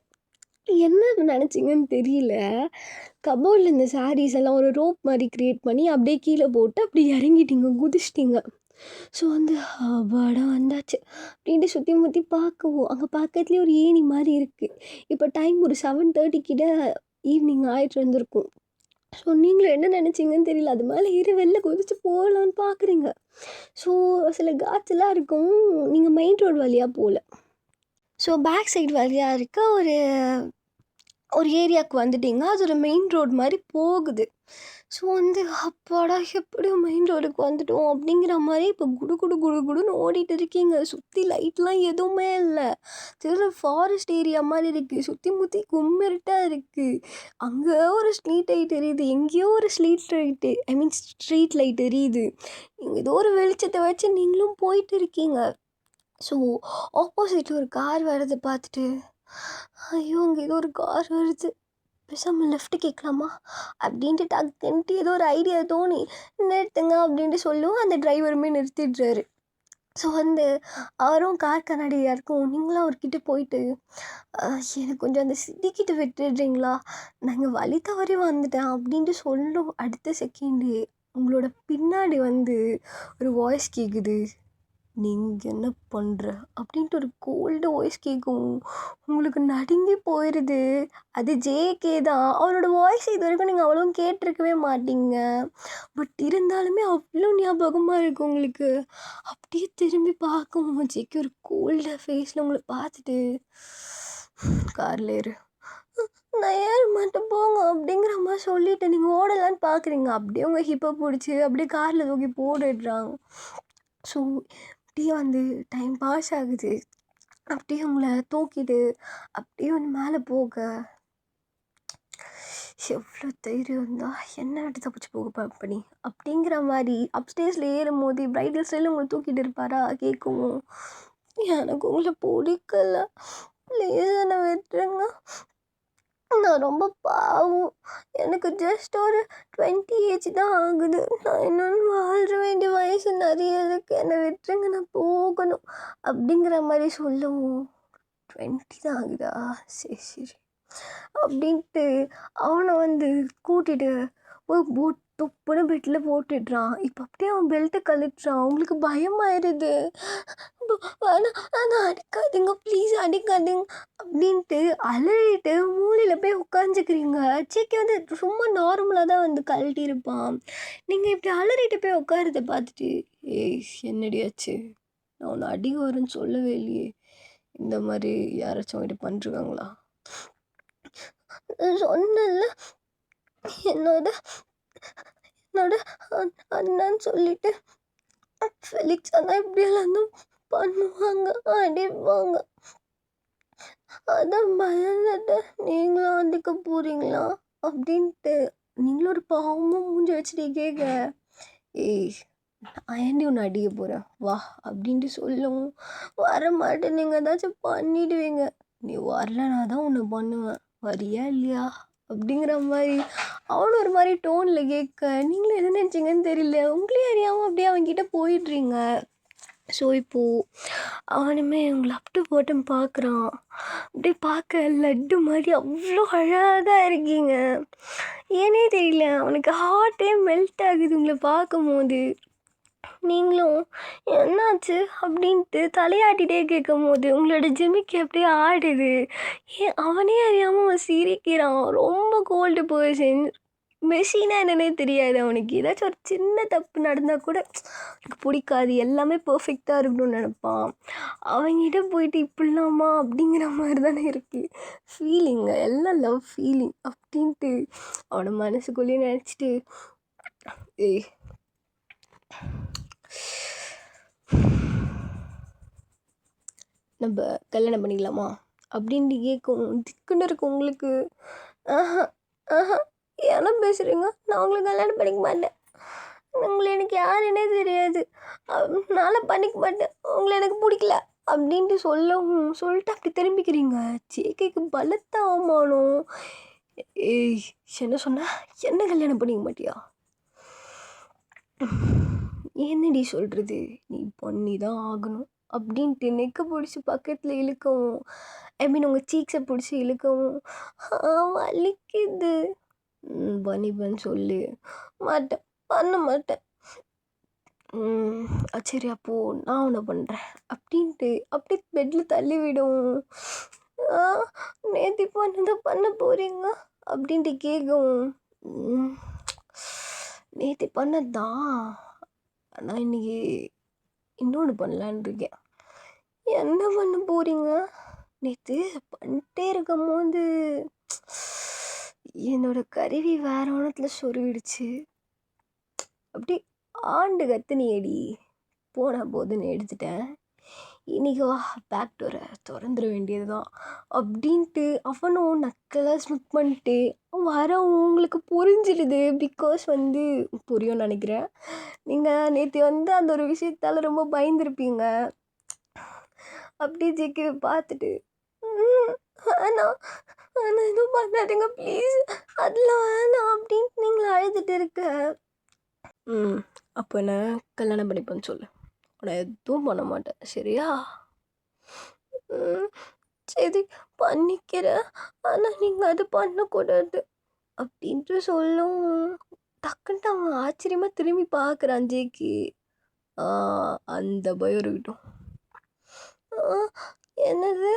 என்ன நினச்சிங்கன்னு தெரியல. கபோர்டில் இந்த சாரீஸ் எல்லாம் ஒரு ரோப் மாதிரி க்ரியேட் பண்ணி அப்படியே கீழே போட்டு அப்படி இறங்கிட்டீங்க, குதிச்சிட்டிங்க. ஸோ அப்பாடா வந்தாச்சு அப்படின்ட்டு சுற்றி முற்றி பார்க்கவும், அங்கே பக்கத்துலேயே ஒரு ஏணி மாதிரி இருக்குது. இப்போ டைம் ஒரு 7:30 கிட்ட ஈவினிங் ஆகிட்டு இருந்திருக்கும். ஸோ நீங்களும் என்ன நினச்சிங்கன்னு தெரியல, அது மேலே ஏறி வெளில குதிச்சு போகலான்னு பார்க்குறீங்க. ஸோ சில காட்ஸ்லாம் இருக்கும், நீங்கள் மெயின் ரோடு வழியாக போகல. ஸோ பேக் சைடு வழியாக இருக்க ஒரு ஏரியாவுக்கு வந்துட்டிங்க, அது ஒரு மெயின் ரோடு மாதிரி போகுது. ஸோ அப்பாடா எப்படியோ மெயின் ரோடுக்கு வந்துட்டோம் அப்படிங்கிற மாதிரி இப்போ குடு குடு குடு குடுன்னு ஓடிட்டு இருக்கீங்க. சுற்றி லைட்லாம் எதுவுமே இல்லை, திரு ஃபாரஸ்ட் ஏரியா மாதிரி இருக்குது, சுற்றி முற்றி கும்மிருட்டாக இருக்குது. அங்கே ஒரு ஸ்ட்ரீட் லைட் எரியுது, எங்கேயோ ஒரு ஸ்ட்ரீட் லைட் எரியுது. ஏதோ ஒரு வெளிச்சத்தை வச்சு நீங்களும் போயிட்டு இருக்கீங்க. ஸோ ஆப்போசிட்டில் ஒரு கார் வர்றதை பார்த்துட்டு, ஐயோ அங்கே ஏதோ ஒரு கார் வருது, பேசாமல் லெஃப்ட் கேட்கலாமா அப்படின்ட்டு டக்குன்ட்டு ஏதோ ஒரு ஐடியா தோணி நிறுத்துங்க அப்படின்ட்டு சொல்லுவோம். அந்த டிரைவருமே நிறுத்திடுறாரு. ஸோ அவரும் கார் கண்ணாடியாக இருக்கும். நீங்களும் அவர்கிட்ட போயிட்டு, எனக்கு கொஞ்சம் அந்த சிட்டிக்கிட்ட விட்டுடுறீங்களா, நாங்கள் வழி தவறி வந்துட்டேன் அப்படின்ட்டு சொல்லும். அடுத்த செகண்டு உங்களோட பின்னாடி ஒரு வாய்ஸ் கேட்குது, நீங்கள் என்ன பண்ணுற அப்படின்ட்டு ஒரு கோல்டு வாய்ஸ் கேட்கும். உங்களுக்கு நடுங்கி போயிடுது. அது ஜேகே தான். அவரோட வாய்ஸ் இது வரைக்கும் நீங்கள் அவ்வளோ கேட்டிருக்கவே மாட்டீங்க. பட் இருந்தாலுமே அவ்வளோ ஞாபகமாக இருக்குது உங்களுக்கு. அப்படியே திரும்பி பார்க்கும் ஜேகே ஒரு கோல்டு ஃபேஸில் உங்களை பார்த்துட்டு, காரில் ஏறு, நான் ஏற மாட்டேன் போங்க அப்படிங்கிற மாதிரி சொல்லிவிட்டு நீங்கள் ஓடலான்னு பார்க்குறீங்க. அப்படியே உங்கள் ஹிப்பை பிடிச்சி அப்படியே காரில் தூக்கி போட்டுடுறாங்க. ஸோ அப்படியே டைம் பாஸ் ஆகுது. அப்படியே உங்களை தூக்கிட்டு அப்படியே மேலே போக, எவ்வளோ தைரியம் இருந்தால் என்ன விட்டு தப்பிச்சு போக பார்ப்பனி அப்படிங்கிற மாதிரி அப்ஸ்டேர்ஸில் ஏறும் போது பிரைடல் ஸ்டைலில் உங்களை தூக்கிட்டு இருப்பாரா கேட்கவும், எனக்கு உங்களை பிடிக்கல, ப்ளீஸ் என்னை விட்டுருங்க, நான் ரொம்ப பாவம், எனக்கு ஜஸ்ட் ஒரு 20 ஏஜ் தான் ஆகுது, நான் இன்னொன்று வாழ்ற வேண்டிய வயசு நிறைய இருக்குது, என்னை விட்டுருங்க, நான் போகணும் அப்படிங்கிற மாதிரி சொல்லவும், 20 தான் ஆகுதா, சரி அப்படின்ட்டு அவனை கூட்டிகிட்டு ஒரு தொப்புன்னு பெட்டில் போட்டுடுறான். இப்போ அப்படியே அவன் பெல்ட்டை கழட்டுறான். அவங்களுக்கு பயமாயிருது. வேணாம் அடிக்காதீங்க, ப்ளீஸ் அடிக்காதீங்க அப்படின்ட்டு அலறிட்டு மூலையில் போய் உட்காந்துக்கிறீங்க. சேக்கி சும்மா நார்மலாக தான் கழட்டியிருப்பான். நீங்கள் இப்படி அலறிட்டு போய் உட்காரத பார்த்துட்டு, ஏய் என்னடியாச்சு, நான் உன்னை அடிக்க வரேன்னு சொல்லவே இல்லையே, இந்த மாதிரி யாராச்சும் இது பண்ணிருக்காங்களா, சொன்னல என்னோட அண்ணான்னு சொல்லிட்டு ஃபெலிக்ஸ் அண்ணா இப்படியெல்லாம் தான் பண்ணுவாங்க, அடிப்பாங்க, அதான் பயந்துட்டு நீங்களும் அடிக்க போகிறீங்களா அப்படின்ட்டு நீங்களும் ஒரு பாவமாக மூஞ்சி வச்சுட்டு கேட்க, ஏய் நான் ஏண்டி ஒன்று அடிக்க போகிறேன் வா அப்படின்ட்டு சொல்லவும், வர மாட்டேன், நீங்கள் ஏதாச்சும் பண்ணிடுவீங்க, நீ வரலனா தான் ஒன்று பண்ணுவேன், வரியா இல்லையா அப்படிங்கிற மாதிரி அவனும் ஒரு மாதிரி டோனில் கேட்க, நீங்களும் என்ன நினச்சிங்கன்னு தெரியல, உங்களே அறியாமல் அப்படியே அவன்கிட்ட போயிடுறீங்க. ஸோ இப்போது அவனுமே உங்களை அப்டு போட்டு பார்க்குறான். அப்படியே பார்க்க லட்டு மாதிரி அவ்வளோ அழகாக இருக்கீங்க. ஏன்னே தெரியல, அவனுக்கு ஹார்ட்டே மெல்ட் ஆகுது உங்களை பார்க்கும் போது. நீங்களும் என்னாச்சு அப்படின்ட்டு தலையாட்டிகிட்டே கேட்கும் போது உங்களோட ஜிமிக்கி அப்படியே ஆடுது. அவனே அறியாமல் அவன் சிரிக்கிறான். ரொம்ப கோல்டு பர்சன், மெஷினா என்னன்னே தெரியாது அவனுக்கு. ஏதாச்சும் ஒரு சின்ன தப்பு நடந்தால் கூட எனக்கு பிடிக்காது, எல்லாமே பர்ஃபெக்டாக இருக்கணும்னு நினப்பான். அவங்ககிட்ட போயிட்டு இப்படிலாமா அப்படிங்கிற மாதிரி தானே இருக்குது ஃபீலிங்கு, எல்லாம் லவ் ஃபீலிங் அப்படின்ட்டு அவனை மனசுக்குள்ளேயே நினச்சிட்டு, ஏய் நம்ம கல்யாணம் பண்ணிக்கலாமா அப்படின்ட்டு கேட்கும். திக்குன்னு இருக்கும் உங்களுக்கு. ஆஹா ஆஹா என்ன பேசுகிறீங்க? நான் உங்களை கல்யாணம் பண்ணிக்க மாட்டேன். உங்களை எனக்கு யாருன்னே தெரியாது. நான்லாம் பண்ணிக்க மாட்டேன். உங்களை எனக்கு பிடிக்கல அப்படின்ட்டு சொல்லிட்டு அப்படி திரும்பிக்கிறீங்க. ஜேகேக்கு பலத்த அவமானம். ஏய், என்ன சொன்ன? என்ன கல்யாணம் பண்ணிக்க மாட்டியா? என்னடி சொல்கிறது? நீ பண்ணி தான் ஆகணும் அப்படின்ட்டு நெக்கை பிடிச்சி பக்கத்தில் இழுக்கவும், ஐ மீன் உங்கள் சீக்ஸை பிடிச்சி இழுக்கவும், வலிக்குது. பண்ணிப்பேன்னு சொல்லு. மாட்டேன், பண்ண மாட்டேன். சரி அப்போது நான் ஒன்று பண்ணுறேன் அப்படின்ட்டு அப்படியே பெட்டில் தள்ளி விடவும், நேற்று பண்ணதான் பண்ண போகிறீங்க அப்படின்ட்டு கேட்கவும், நேற்று பண்ணது தான், ஆனால் இன்றைக்கி இன்னொன்று பண்ணலான் இருக்கேன். என்ன பண்ண போகிறீங்க? நேற்று பண்ணிட்டே இருக்கும் போது என்னோட கருவி வேற ஒன்றத்தில் சொருவிடுச்சு. அப்படி ஆண்டு கத்துனியடி. போன போதுன்னு எடுத்துட்டேன். இன்றைக்கி வா, பேக் டோரை திறந்துட வேண்டியது தான் அப்படின்ட்டு அவனும் நக்கலாக ஸ்மிக் பண்ணிட்டு உங்களுக்கு புரிஞ்சிடுது. பிகாஸ் புரியும்னு நினைக்கிறேன். நீங்கள் நேற்று அந்த ஒரு விஷயத்தால் ரொம்ப பயந்துருப்பீங்க. அப்படியே ஜேகேவை பார்த்துட்டு வேணாம் வேணாம் எதுவும் பண்ணாதீங்க ப்ளீஸ், அதெல்லாம் வேணாம் அப்படின்ட்டு நீங்கள் அழுதுட்டு இருக்க. அப்போ என்ன கல்யாணம் பண்ணிப்பேன்னு சொல்லு. நான் எதுவும் பண்ண மாட்டேன், சரியா? சரி பண்ணிக்கிறேன், ஆனால் நீங்கள் அது பண்ணக்கூடாது அப்படின்ட்டு சொல்லும். டக்குன்ட்டு அவன் ஆச்சரியமாக திரும்பி பார்க்குறான் ஜேகே. அந்த பயம் இருக்கட்டும். என்னது?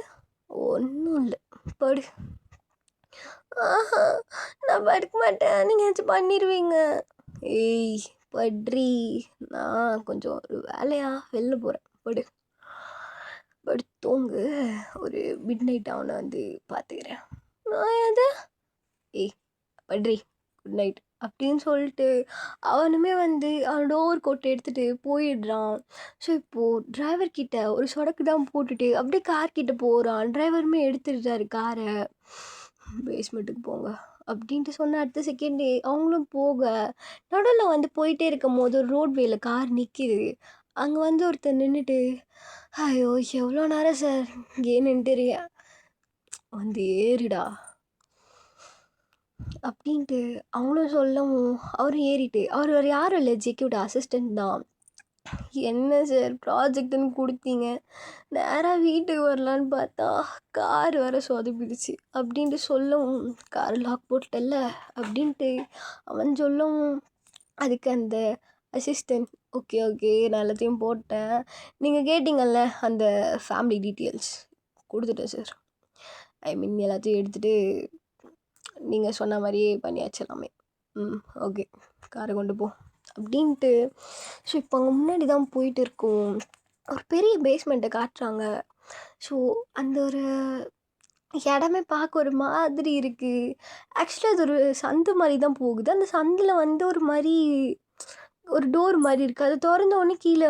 ஒன்றும் இல்லை, படு. நான் படுக்க மாட்டேன், நீங்கள் ஏதாச்சும் பண்ணிடுவீங்க. ஏய் பட்ரி, நான் கொஞ்சம் ஒரு வேலையாக வெளில போகிறேன், படு தூங்கு. ஒரு மிட் நைட் அவனை பார்த்துக்கிறேன். நான் எதை? ஏய் பட்ரி, குட் நைட் அப்படின்னு சொல்லிட்டு அவனுமே அவன் டோர் கோட்டை எடுத்துகிட்டு போயிடுறான். ஸோ இப்போது டிரைவர்கிட்ட ஒரு சொடக்கு தான் போட்டுட்டு அப்படியே கார்கிட்ட போகிறான். டிரைவருமே எடுத்துட்டாரு காரை. பேஸ்மெண்ட்டுக்கு போங்க அப்படின்ட்டு சொன்ன அடுத்த செகண்டே அவங்களும் போக, நடுவில் போயிட்டே இருக்கும் போது ஒரு ரோட்வேயில் கார் நிற்கிது. அங்கே ஒருத்தர் நின்றுட்டு, ஐயோ எவ்வளோ நேரம் சார் இங்கே நின்றுறியா, ஏறிடா அப்படின்ட்டு அவங்களும் சொல்லவும் அவரும் ஏறிட்டு, அவர் வேறு யாரும் இல்லை, ஜேகேவோட அசிஸ்டண்ட் தான். என்ன சார் ப்ராஜெக்ட்டுன்னு கொடுத்தீங்க, நேராக வீட்டுக்கு வரலான்னு பார்த்தா கார் வேறு சொதப்பிடுச்சு அப்படின்ட்டு சொல்லவும், கார் லாக் போட்டல அப்படின்ட்டு அவன் சொல்லவும், அதுக்கு அந்த அசிஸ்டண்ட் ஓகே நான் எல்லாத்தையும் போட்டேன், நீங்கள் கேட்டிங்கல்ல அந்த ஃபேமிலி டீட்டெயில்ஸ் கொடுத்துட்டேன் சார், ஐ மீன் எல்லாத்தையும் எடுத்துகிட்டு நீங்கள் சொன்ன மாதிரியே பண்ணியாச்சு எல்லாமே. ஓகே காரை கொண்டு போ அப்படின்ட்டு. ஸோ இப்போ அங்கே முன்னாடி தான் போயிட்டு இருக்கோம். ஒரு பெரிய பேஸ்மெண்ட்டை காட்டுறாங்க. ஸோ அந்த ஒரு இடமே பார்க்க ஒரு மாதிரி இருக்குது. ஆக்சுவலாக அது ஒரு சந்து மாதிரி தான் போகுது. அந்த சந்தில் ஒரு மாதிரி ஒரு டோர் மாதிரி இருக்குது. அது திறந்தோடனே கீழே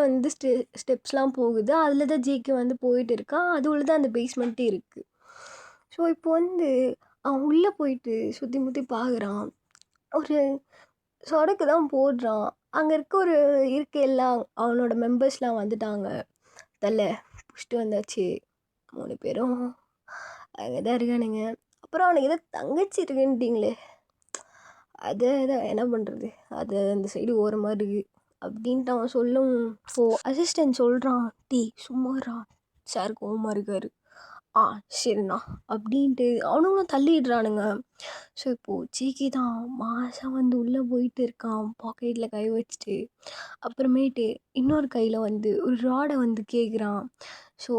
ஸ்டெப்ஸ்லாம் போகுது. அதில் தான் ஜேகே போயிட்டு இருக்கான். அது உள்ள தான் அந்த பேஸ்மெண்ட்டே இருக்குது. ஸோ இப்போ அவன் உள்ளே போயிட்டு சுற்றி முற்றி பார்க்குறான். ஒரு சொடக்கு தான் போடுறான். அங்கே இருக்க எல்லாம் அவனோட மெம்பர்ஸ்லாம் வந்துட்டாங்க. தலை புஷ்ட்டு வந்தாச்சு, 3 பேரும் அங்கே தான் இருக்கானுங்க. அப்புறம் அவனுக்கு எதோ தங்கச்சி இருக்குன்ட்டிங்களே, அதை தான் என்ன பண்ணுறது, அது அந்த சைடு ஓரமாக இருக்குது அப்படின்ட்டு அவன் சொல்லும். அசிஸ்டன்ட் சொல்கிறான், சும்மாறா சார் கோவமாக இருக்கார். சரிண்ணா அப்படின்ட்டு அவனுங்களும் தள்ளிடுறானுங்க. ஸோ இப்போது ஜேகே தான் மாதம் உள்ளே போயிட்டு இருக்கான், பாக்கெட்டில் கை வச்சுட்டு. அப்புறமேட்டு இன்னொரு கையில் ஒரு ராடை கேட்குறான். ஸோ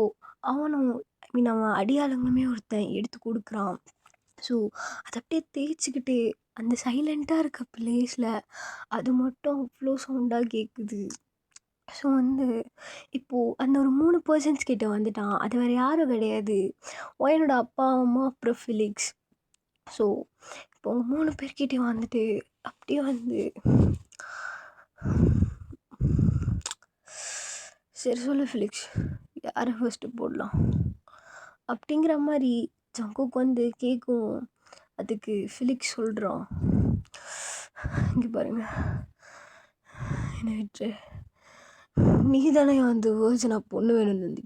அவனும் ஐ மீன் அவன் அடியாளுங்களுமே ஒருத்தன் எடுத்து கொடுக்குறான். ஸோ அதை அப்படியே தேய்ச்சிக்கிட்டு அந்த சைலண்ட்டாக இருக்க பிளேஸில் அது மட்டும் அவ்வளோ சவுண்டாக கேட்குது. ஸோ இப்போது அந்த ஒரு 3 பர்சன்ஸ் கிட்ட வந்துட்டான். அது வேறு யாரும் கிடையாது, என்னோட அப்பா அம்மா அப்புறம் ஃபிலிக்ஸ். ஸோ இப்போ அவங்க 3 பேர்கிட்டையும் அப்படியே சரி சொல்லு ஃபிலிக்ஸ், யாரை ஃபஸ்ட்டு போடலாம் அப்படிங்கிற மாதிரி ஜங்குக் கேட்கும். அதுக்கு ஃபிலிக்ஸ் சொல்கிறான், இங்கே பாருங்க, என்ன விட்டு நீ தானே வந்து வேர்ஜனா பொண்ணு வேணும்னு வந்து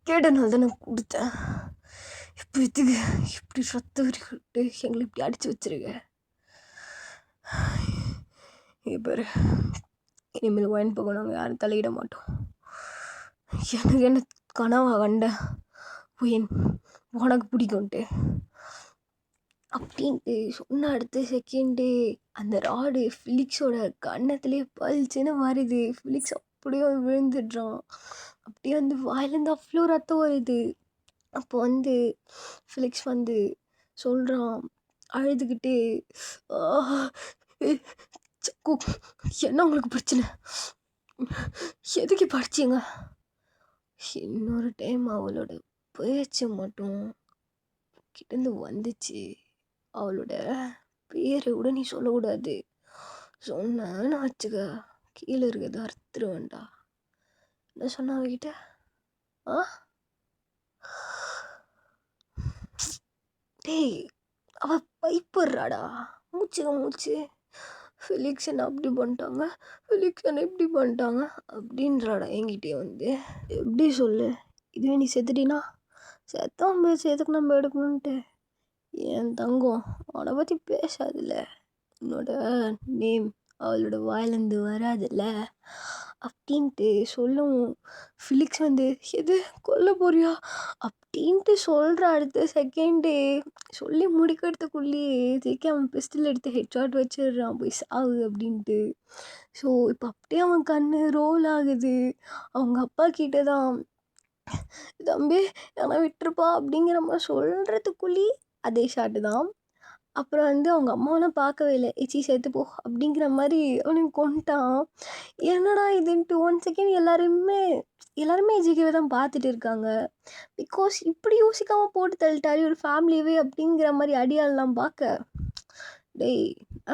கேட்டனால தான் நான் கொடுத்தேன். இப்போ இதுக்கு இப்படி ரத்த வரிக்கிட்டு எங்களை இப்படி அடித்து வச்சிருக்க. இங்கே பாரு, இனிமேல் ஒயின் பக்கம் நாங்கள் யாரும் தலையிட மாட்டோம். எனக்கு என்ன கனவா கண்ட ஒயின் உனக்கு பிடிக்கும்ட்டு அப்படின்ட்டு சொன்ன அடுத்த செகண்டு அந்த ராடு ஃபிலிக்ஸோட கன்னத்துலேயே பளிச்சுன்னு வருது. ஃபிலிக்ஸ் அப்படியே விழுந்துடுறான். அப்படியே வந்து வாயிலேருந்து அவ்வளோ ரத்தம் வருது. அப்போ வந்து ஃபிலிக்ஸ் வந்து சொல்கிறான் அழுதுகிட்டே, சக்கு என்ன உங்களுக்கு பிரச்சனை, எதுக்கு படிச்சிங்க? இன்னொரு டைம் அவளோட பேச்சு மட்டும் கிட்டேருந்து வந்துச்சு, அவளோட பேரை கூட நீ சொல்லக்கூடாது. சொன்னேன்னு வச்சுக்க கீழே இருக்கிறத அறுத்துருவேன்டா. என்ன சொன்ன அவகிட்ட? டேய், அவ பைப்படுறாடா, மூச்சு ஃபிலிக்ஸ் என்ன அப்படி பண்ணிட்டாங்க, ஃபிலிக்ஸ் என்ன இப்படி பண்ணிட்டாங்க அப்படின்றாடா என்கிட்டே வந்து. எப்படி சொல்லு, இதுவே நீ செத்துட்டினா செத்தவன் பேர் எதுக்கு நம்ம எடுக்கணுன்ட்டு? என் தங்கம் அவனை பற்றி பேசாதில்ல, உன்னோட நேம் அவளோட வாயிலேருந்து வராதில்ல அப்படின்ட்டு சொல்லவும் ஃபிலிக்ஸ் வந்து எது கொல்ல போறியா அப்படின்ட்டு சொல்கிற அடுத்த செகண்டே சொல்லி முடிக்கிறதுக்குள்ளேயே ஜேகே அவன் பிஸ்டல் எடுத்து ஹெட்ஷாட் வச்சிடுறான், போய் சாவு அப்படின்ட்டு. ஸோ இப்போ அப்படியே அவன் கண் ரோல் ஆகுது. அவங்க அப்பா கிட்ட தான் தம்பி என்னை விட்டுருப்பா அப்படிங்கிற மாதிரி சொல்கிறதுக்குள்ளேயே அதே ஷாட்டு தான். அப்புறம் வந்து அவங்க அம்மாவெல்லாம் பார்க்கவே இல்லை, எச்சி சேர்த்து போ அப்படிங்கிற மாதிரி அவனுக்கு கொண்டுட்டான். என்னடா இதுன்ட்டு 1 செகண்ட் எல்லாருமே ஜிகேவை தான் பார்த்துட்டு இருக்காங்க. பிகாஸ் இப்படி யோசிக்காமல் போட்டு தள்ளிட்டாரு ஒரு ஃபேமிலியவே அப்படிங்கிற மாதிரி அடியாளெலாம் பார்க்க. டேய்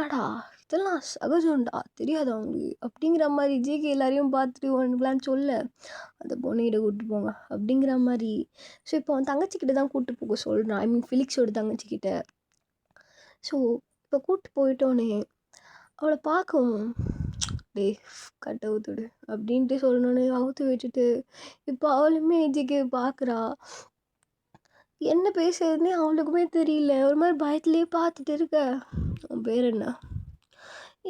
ஆடா இதெல்லாம் சகஜம்டா, தெரியாது அவங்களுக்கு அப்படிங்கிற மாதிரி ஜிகே எல்லாரையும் பார்த்துட்டு உனக்குலாம் சொல்ல அந்த பொண்ணுகிட்ட கூப்பிட்டு போங்க அப்படிங்கிற மாதிரி. ஸோ இப்போ அவன் தங்கச்சிக்கிட்ட தான் கூப்பிட்டு போக சொல்கிறான், ஐ மீன் ஃபிலிக்ஸோட தங்கச்சிக்கிட்ட. ஸோ இப்போ கூப்பிட்டு போயிட்டோன்னே அவளை பார்க்கவும், டே கட்ட ஊத்துடு அப்படின்ட்டு சொல்லணுன்னு அவுத்து விட்டுட்டு இப்போ அவளுமே ஜிகே பார்க்குறா. என்ன பேசுறதுன்னே அவளுக்குமே தெரியல, ஒரு மாதிரி பயத்துலேயே பார்த்துட்டு இருக்க. உன் பேர் என்ன?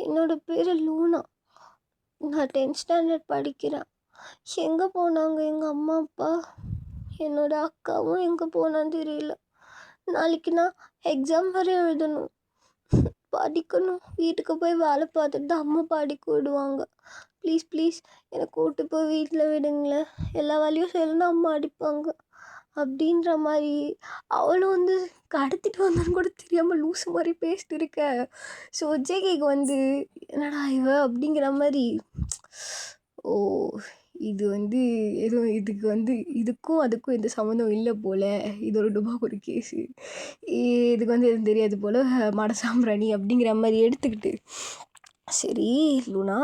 என்னோட பேர் லூனா, நான் 10th ஸ்டாண்டர்ட் படிக்கிறேன். எங்கே போனாங்க எங்கள் அம்மா அப்பா? என்னோட அக்காவும் எங்கே போனான்னு தெரியல. நாளைக்கு நான் எக்ஸாம் வரை எழுதணும், படிக்கணும், வீட்டுக்கு போய் வேலை பார்த்துட்டு தான் அம்மா படிக்க விடுவாங்க. ப்ளீஸ் என்னை கூப்பிட்டு போய் வீட்டில் விடுங்களேன், எல்லா வேலையும் செய்யலைன்னா அம்மா அடிப்பாங்க அப்படின்ற மாதிரி. அவளும் வந்து கடத்திட்டு வந்தான்னு கூட தெரியாமல் லூஸ் மாதிரி பேசிட்டு இருக்க. ஸோ ஜேகேக்கு வந்து என்னடா இவ அப்படிங்கிற மாதிரி. ஓ இது வந்து எதுவும் இதுக்கு வந்து இதுக்கும் அதுக்கும் எந்த சம்மந்தம் இல்லை போல், இது ஒரு டுபாக்கூர் கேஸு, இதுக்கு வந்து எதுவும் தெரியாது போல், மட சாம்பிராணி அப்படிங்கிற மாதிரி எடுத்துக்கிட்டு, சரி லூனா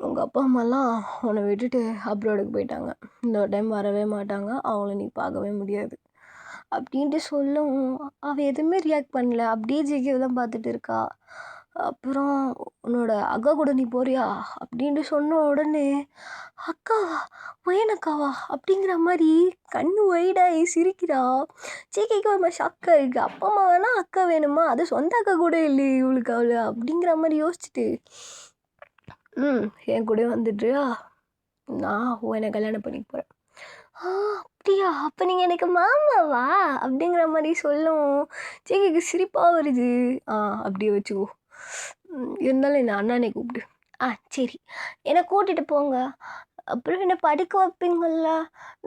உங்கள் அப்பா அம்மாலாம் உன்னை விட்டுட்டு அப்ராடுக்கு போயிட்டாங்க, இந்த டைம் வரவே மாட்டாங்க, அவங்கள நீ பார்க்கவே முடியாது அப்படின்ட்டு சொல்லவும் அவள் எதுவுமே ரியாக்ட் பண்ணல, அப்படியே ஜிகேவை தான் பார்த்துட்டு இருக்கா. அப்புறம் உன்னோட அக்கா கூட நீ போறியா அப்படின்ட்டு சொன்ன உடனே அக்காவா ஒயனக்காவா அப்படிங்கிற மாதிரி கண்ணு ஒய்டாகி சிரிக்கிறா. ஜேகேக்கு ஒரு மாதிரி ஷாக்காக இருக்குது. அப்பா அம்மா வேணா அக்கா வேணுமா, அது சொந்த அக்கா கூட இல்லையே இவளுக்கு அவளை அப்படிங்கிற மாதிரி யோசிச்சுட்டு, என் கூட வந்துடுறியா, நான் உன்னை கல்யாணம் பண்ணிக்க போகிறேன். அப்படியா, அப்போ நீங்கள் எனக்கு மாமாவா அப்படிங்கிற மாதிரி சொல்லும் ஜேகேக்கு சிரிப்பாக வருது. அப்படியே வச்சுக்கோ, இருந்தாலும் என்ன அண்ணானே கூப்பிடு. சரி என்னை கூட்டிகிட்டு போங்க, அப்புறம் என்னை படிக்க வைப்பீங்கள்ல,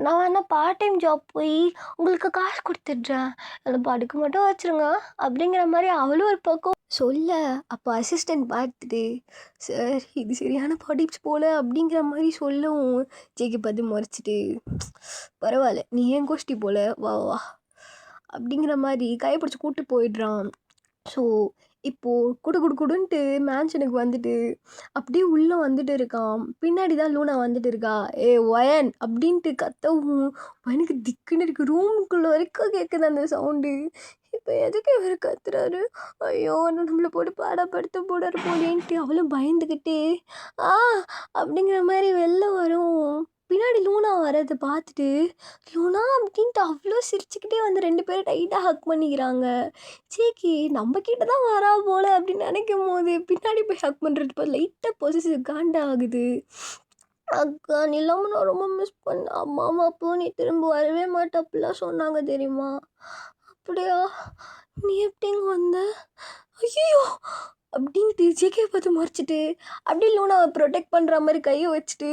நான் வேணால் பார்ட் டைம் ஜாப் போய் உங்களுக்கு காசு கொடுத்துட்றேன், என்னை படிக்க மட்டும் வச்சுருங்க அப்படிங்கிற மாதிரி அவளும் ஒரு பக்கம் சொல்ல. அப்போ அசிஸ்டண்ட் பார்த்துட்டு, சார் இது சரியான படிப்ஸ் போல் அப்படிங்கிற மாதிரி சொல்லவும் ஜேகே பார்த்து முறைச்சிட்டு, பரவாயில்ல நீ ஏன் கோஷ்டி போல் வா வா அப்படிங்கிற மாதிரி கைப்பிடிச்சி கூப்பிட்டு போயிடுறான். ஸோ இப்போது குடுன்ட்டு மேன்ஷனுக்கு வந்துட்டு அப்படியே உள்ளே வந்துட்டு இருக்கான். பின்னாடி தான் லூனா வந்துட்டு இருக்கா. ஒயன் அப்படின்ட்டு கத்தவும் ஒயனுக்கு திக்குன்னு இருக்குது, ரூமுக்குள்ளே வரைக்கும் கேட்குது அந்த சவுண்டு. இப்போ எதுக்கு இவர் கத்துறாரு? ஐயோ! நம்மள போட்டு பாடப்படுத்த போறாரு போலேன்ட்டு அவளும் பயந்துக்கிட்டே ஆ அப்படிங்கிற மாதிரி வெளில வரும். பின்னாடி லூனா வரதை பார்த்துட்டு லூனா அப்படின்ட்டு அவ்வளோ சிரிச்சுக்கிட்டே வந்து 2 பேரும் டைட்டாக ஹக் பண்ணிக்கிறாங்க. சேக்கி நம்ம கிட்ட தான் வரா போல அப்படின்னு நினைக்கும் போது பின்னாடி போய் ஹக் பண்ணுறது லைட்டாக பொசிசிவ் காண்டா ஆகுது. அக்கா நீ இல்லாமல் நான் ரொம்ப மிஸ் பண்ணேன். அம்மா அம்மா அப்போ நீ திரும்ப வரவே மாட்டே அப்படிலாம் சொன்னாங்க தெரியுமா? அப்படியா? நீ எப்படிங்க வந்த? ஐயோ அப்படின்ட்டு ஜேகே பார்த்து மறைச்சிட்டு அப்படியே லூனாவை ப்ரொடெக்ட் பண்ணுற மாதிரி கையை வச்சுட்டு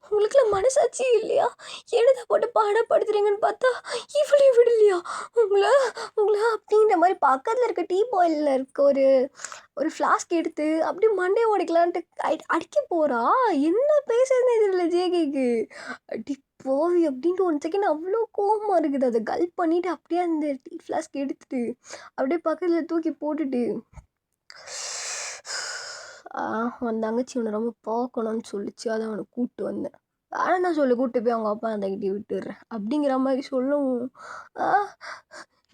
உங்களுக்குலாம் மனசாட்சி இல்லையா? எழுத போட்டு பாடப்படுத்துறீங்கன்னு பார்த்தா இவ்வளோ விடலையா உங்களை உங்களை அப்படின்ற மாதிரி பக்கத்தில் இருக்க டீ பாயிலில் இருக்க ஒரு ஃப்ளாஸ்க் எடுத்து அப்படியே மண்டையை உடைக்கலான்ட்டு அடிக்க போகிறா. என்ன பேசுறதுன்னு தெரியல ஜேகேக்கு. அடி போவி அப்படின்ட்டு 1 செகண்ட் அவ்வளோ கோவமாக இருக்குது. அதை கல்ப் பண்ணிவிட்டு அப்படியே அந்த டீ ஃப்ளாஸ்க் எடுத்துட்டு அப்படியே பக்கத்தில் தூக்கி போட்டுட்டு உன் தங்கச்சி உன்னை ரொம்ப பார்க்கணும்னு சொல்லிச்சு, அதை அவனை கூப்பிட்டு வந்தேன். வேணா சொல்லு, கூப்பிட்டு போய் அவங்க அப்பா அந்த கிட்டே விட்டுடுறேன் அப்படிங்கிற மாதிரி சொல்லவும்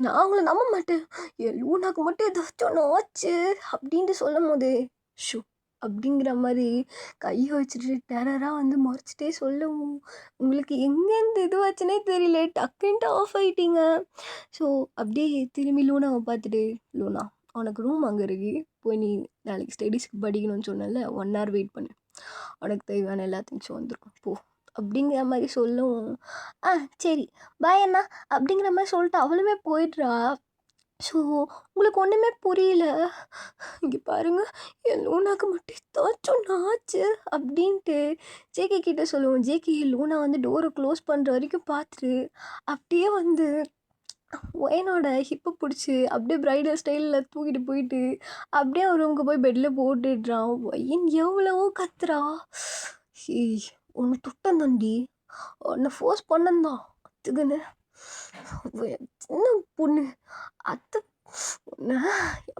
நான் அவங்கள நம்ப மாட்டேன். என் லூனாக்கு மட்டும் ஏதாச்சும் ஒன்று ஆச்சு அப்படின்ட்டு சொல்லும் போது ஷூ அப்படிங்கிற மாதிரி கையை வச்சுட்டு டெரராக வந்து மறைச்சிட்டே சொல்லவும் உங்களுக்கு எங்கேருந்து இதுவாச்சுன்னே தெரியல, டக்குன்ட்டு ஆஃப் ஆகிட்டீங்க. ஸோ அப்படியே திரும்பி லூனாவை பார்த்துட்டு லூனா உனக்கு ரூம் அங்கே இருக்கு, போய் நீ நாளைக்கு ஸ்டடீஸ்க்கு படிக்கணும்னு சொன்னல 1 hour வெயிட் பண்ணு, உனக்கு தேவையான எல்லா திங்ஸும் வந்துடும் போ அப்படிங்கிற மாதிரி சொல்லவும் சரி பாய் அண்ணா அப்படிங்கிற மாதிரி சொல்லிட்டு அவளுமே போயிடுறா. ஸோ உங்களுக்கு ஒன்றுமே புரியல. இங்கே பாருங்கள் என் லூனாக்கு மட்டும் ஏதாச்சும் ஆச்சு அப்படின்ட்டு ஜேகே கிட்டே சொல்லுவோம். ஜேகே லூனா வந்து டோரை க்ளோஸ் பண்ணுற வரைக்கும் பார்த்துட்டு அப்படியே வந்து ஒயனோட ஹிப்பை பிடிச்சி அப்படியே ப்ரைடல் ஸ்டைலில் தூக்கிட்டு போயிட்டு அப்படியே அவர் ரூமுக்கு போய் பெட்டில் போட்டுடுறான். ஒயன் எவ்வளவோ கத்துறா. ஒன்று துட்டந்தண்டி, ஒன்று ஃபோர்ஸ் பண்ணந்தான் அத்துக்குன்னு சின்ன பொண்ணு அத்தை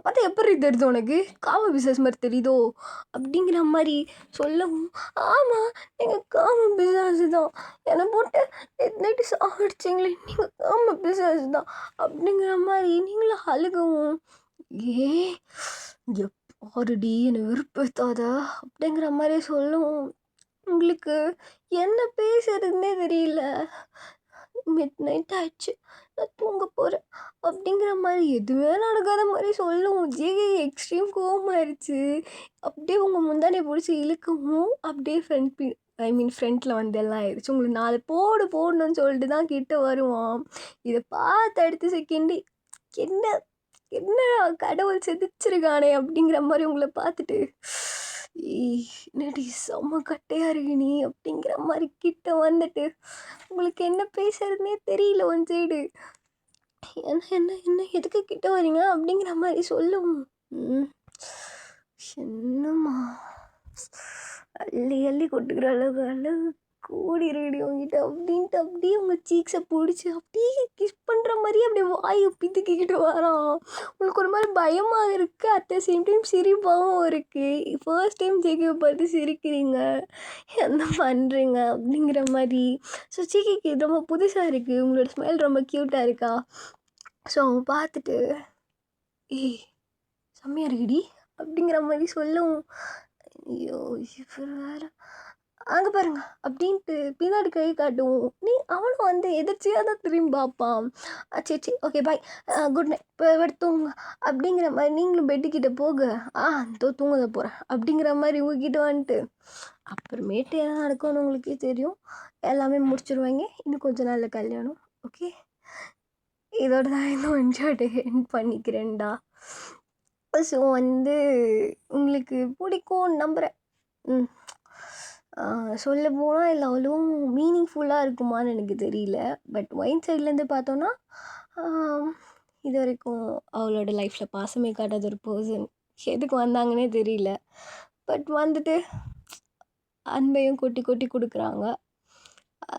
பார்த்தா எப்படி தெரியுது உனக்கு, காம பிசாஸ் மாதிரி தெரியுதோ அப்படிங்கிற மாதிரி சொல்லவும் ஆமாம் நீங்கள் காம பிசாஸ் தான், என்னை போட்டு நைட்டு சாப்பிடுச்சிங்களே நீங்கள் காம பிசாஸ் தான் அப்படிங்கிற மாதிரி நீங்களும் அழுகவும் எப்படி என்னை விருப்பத்தாத அப்படிங்கிற மாதிரி சொல்லவும் உங்களுக்கு என்ன பேசுறதுன்னே தெரியல. மிட் நைட் ஆயிடுச்சு, நான் தூங்க போகிறேன் அப்படிங்கிற மாதிரி எதுவுமே நடக்காத மாதிரி சொல்லுவோம். ஜேகே எக்ஸ்ட்ரீம் கோவமாயிருச்சு. அப்படியே உங்கள் முந்தானே பிடிச்சி இழுக்கவும் அப்படியே ஃப்ரண்ட்டில் வந்து எல்லாம் ஆயிடுச்சு. உங்களுக்கு 4 போடணும்னு சொல்லிட்டு தான் கிட்ட வருவான். இதை பார்த்து அடுத்த செகண்டு என்ன என்னடா கடவுள் செதுச்சிருக்கானே அப்படிங்கிற மாதிரி உங்களை பார்த்துட்டு என்னடி செம்ம கட்டையாக இருக்கு நீ அப்படிங்கிற மாதிரி கிட்ட வந்துட்டு உங்களுக்கு என்ன பேசுறதுனே தெரியல. ஒன் சைடு என்ன என்ன என்ன எதுக்கு கிட்ட வரீங்க அப்படிங்கிற மாதிரி சொல்லவும் என்னம்மா அள்ளி அள்ளி கொட்டுக்கிற அளவு கூடி ரெடி உங்ககிட்ட அப்படின்ட்டு அப்படியே உங்கள் சீக்ஸை பிடிச்சி அப்படியே கிஸ் பண்ணுற மாதிரி அப்படியே வாயை பித்துக்கிட்டு வரான். உங்களுக்கு ஒரு மாதிரி பயமாக இருக்குது, அட் த சேம் டைம் சிரிப்பாகவும் இருக்குது. ஃபர்ஸ்ட் டைம் ஜேகேவை பார்த்து சிரிக்கிறீங்க, என்ன பண்ணுறீங்க அப்படிங்கிற மாதிரி. ஸோ ஜேகேக்கு இது ரொம்ப புதுசாக இருக்குது, உங்களோட ஸ்மைல் ரொம்ப க்யூட்டாக இருக்கா. ஸோ அவங்க பார்த்துட்டு செம்மையாக இருக்குடி அப்படிங்கிற மாதிரி சொல்லவும் ஐயோ இவர் வேறு அங்கே பாருங்க அப்படின்ட்டு பின்னாடி கை காட்டுவோம். அவனும் வந்து எதிர்ச்சியாக தான் திரும்பி பார்ப்பான். சரி ஓகே பாய், குட் நைட், இப்போ எடுத்தோங்க அப்படிங்கிற மாதிரி நீங்களும் பெட்டுக்கிட்ட போக தூங்க போகிறேன் அப்படிங்கிற மாதிரி உங்ககிட்ட வந்துட்டு அப்புறமேட்டு என்ன நடக்கும்னு உங்களுக்கே தெரியும். எல்லாமே முடிச்சிருவாங்க. இன்னும் கொஞ்சம் நாளில் கல்யாணம். ஓகே, இதோட தான் இன்னும் என்ஜாய் பண்ணிக்கிறேன்டா. ஸோ வந்து உங்களுக்கு பிடிக்கும்னு நம்புகிறேன். சொல்ல போனால் இல்லை அவ்வளோ மீனிங்ஃபுல்லாக இருக்குமான்னு எனக்கு தெரியல. பட் ஒயின் சைட்லேருந்து பார்த்தோன்னா இது வரைக்கும் அவளோட லைஃப்பில் பாசமே காட்டாத ஒரு பர்சன் எதுக்கு வந்தாங்கன்னே தெரியல. பட் வந்துட்டு அன்பையும் கொட்டி கொட்டி கொடுக்குறாங்க.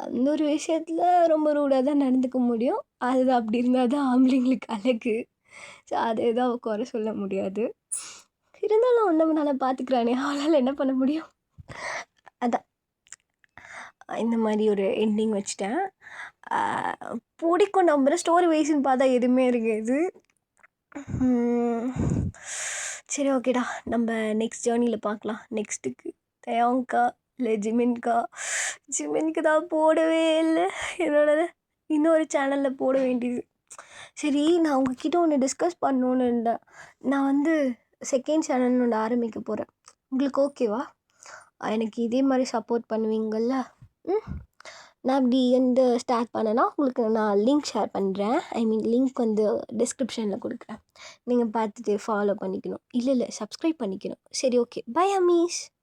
அந்த ஒரு விஷயத்தில் ரொம்ப ரூடாக தான் நடந்துக்க முடியும். அது அப்படி இருந்தால் தான் ஆம்பளைங்களுக்கு அழகு. ஸோ அதை தான் குறை சொல்ல முடியாது. இருந்தாலும் நம்ம நல்லா பார்த்துக்கிறானே, அவளால் என்ன பண்ண முடியும். அதான் இந்த மாதிரி ஒரு எண்டிங் வச்சுட்டேன். பிடிக்கும் நம்புகிற ஸ்டோரி வைஸ்ன்னு பார்த்தா எதுவுமே இருக்காது. ம். சரி ஓகேடா. நம்ம நெக்ஸ்ட் ஜேர்னியில் பார்க்கலாம். நெக்ஸ்ட்டுக்கு தயாங்கா இல்லை ஜிமின்கா. ஜிமின்க்கு தான் போடவே இல்லை என்னோட இன்னொரு சேனலில் போட வேண்டியது. சரி, நான் உங்ககிட்ட ஒன்று டிஸ்கஸ் பண்ணணுன்னு இருந்தேன். நான் வந்து செகண்ட் சேனல்னு ஒன்று ஆரம்பிக்க போகிறேன். உங்களுக்கு ஓகேவா? எனக்கு இதே மாதிரி சப்போர்ட் பண்ணுவீங்கள்ல? நான் அப்படி வந்து ஸ்டார்ட் பண்ணேன்னா உங்களுக்கு நான் லிங்க் ஷேர் பண்ணுறேன். லிங்க் வந்து டிஸ்கிரிப்ஷனில் கொடுக்குறேன். நீங்கள் பார்த்துட்டு ஃபாலோ பண்ணிக்கணும். இல்லை சப்ஸ்கிரைப் பண்ணிக்கணும். சரி ஓகே. பை அம்மீஸ்.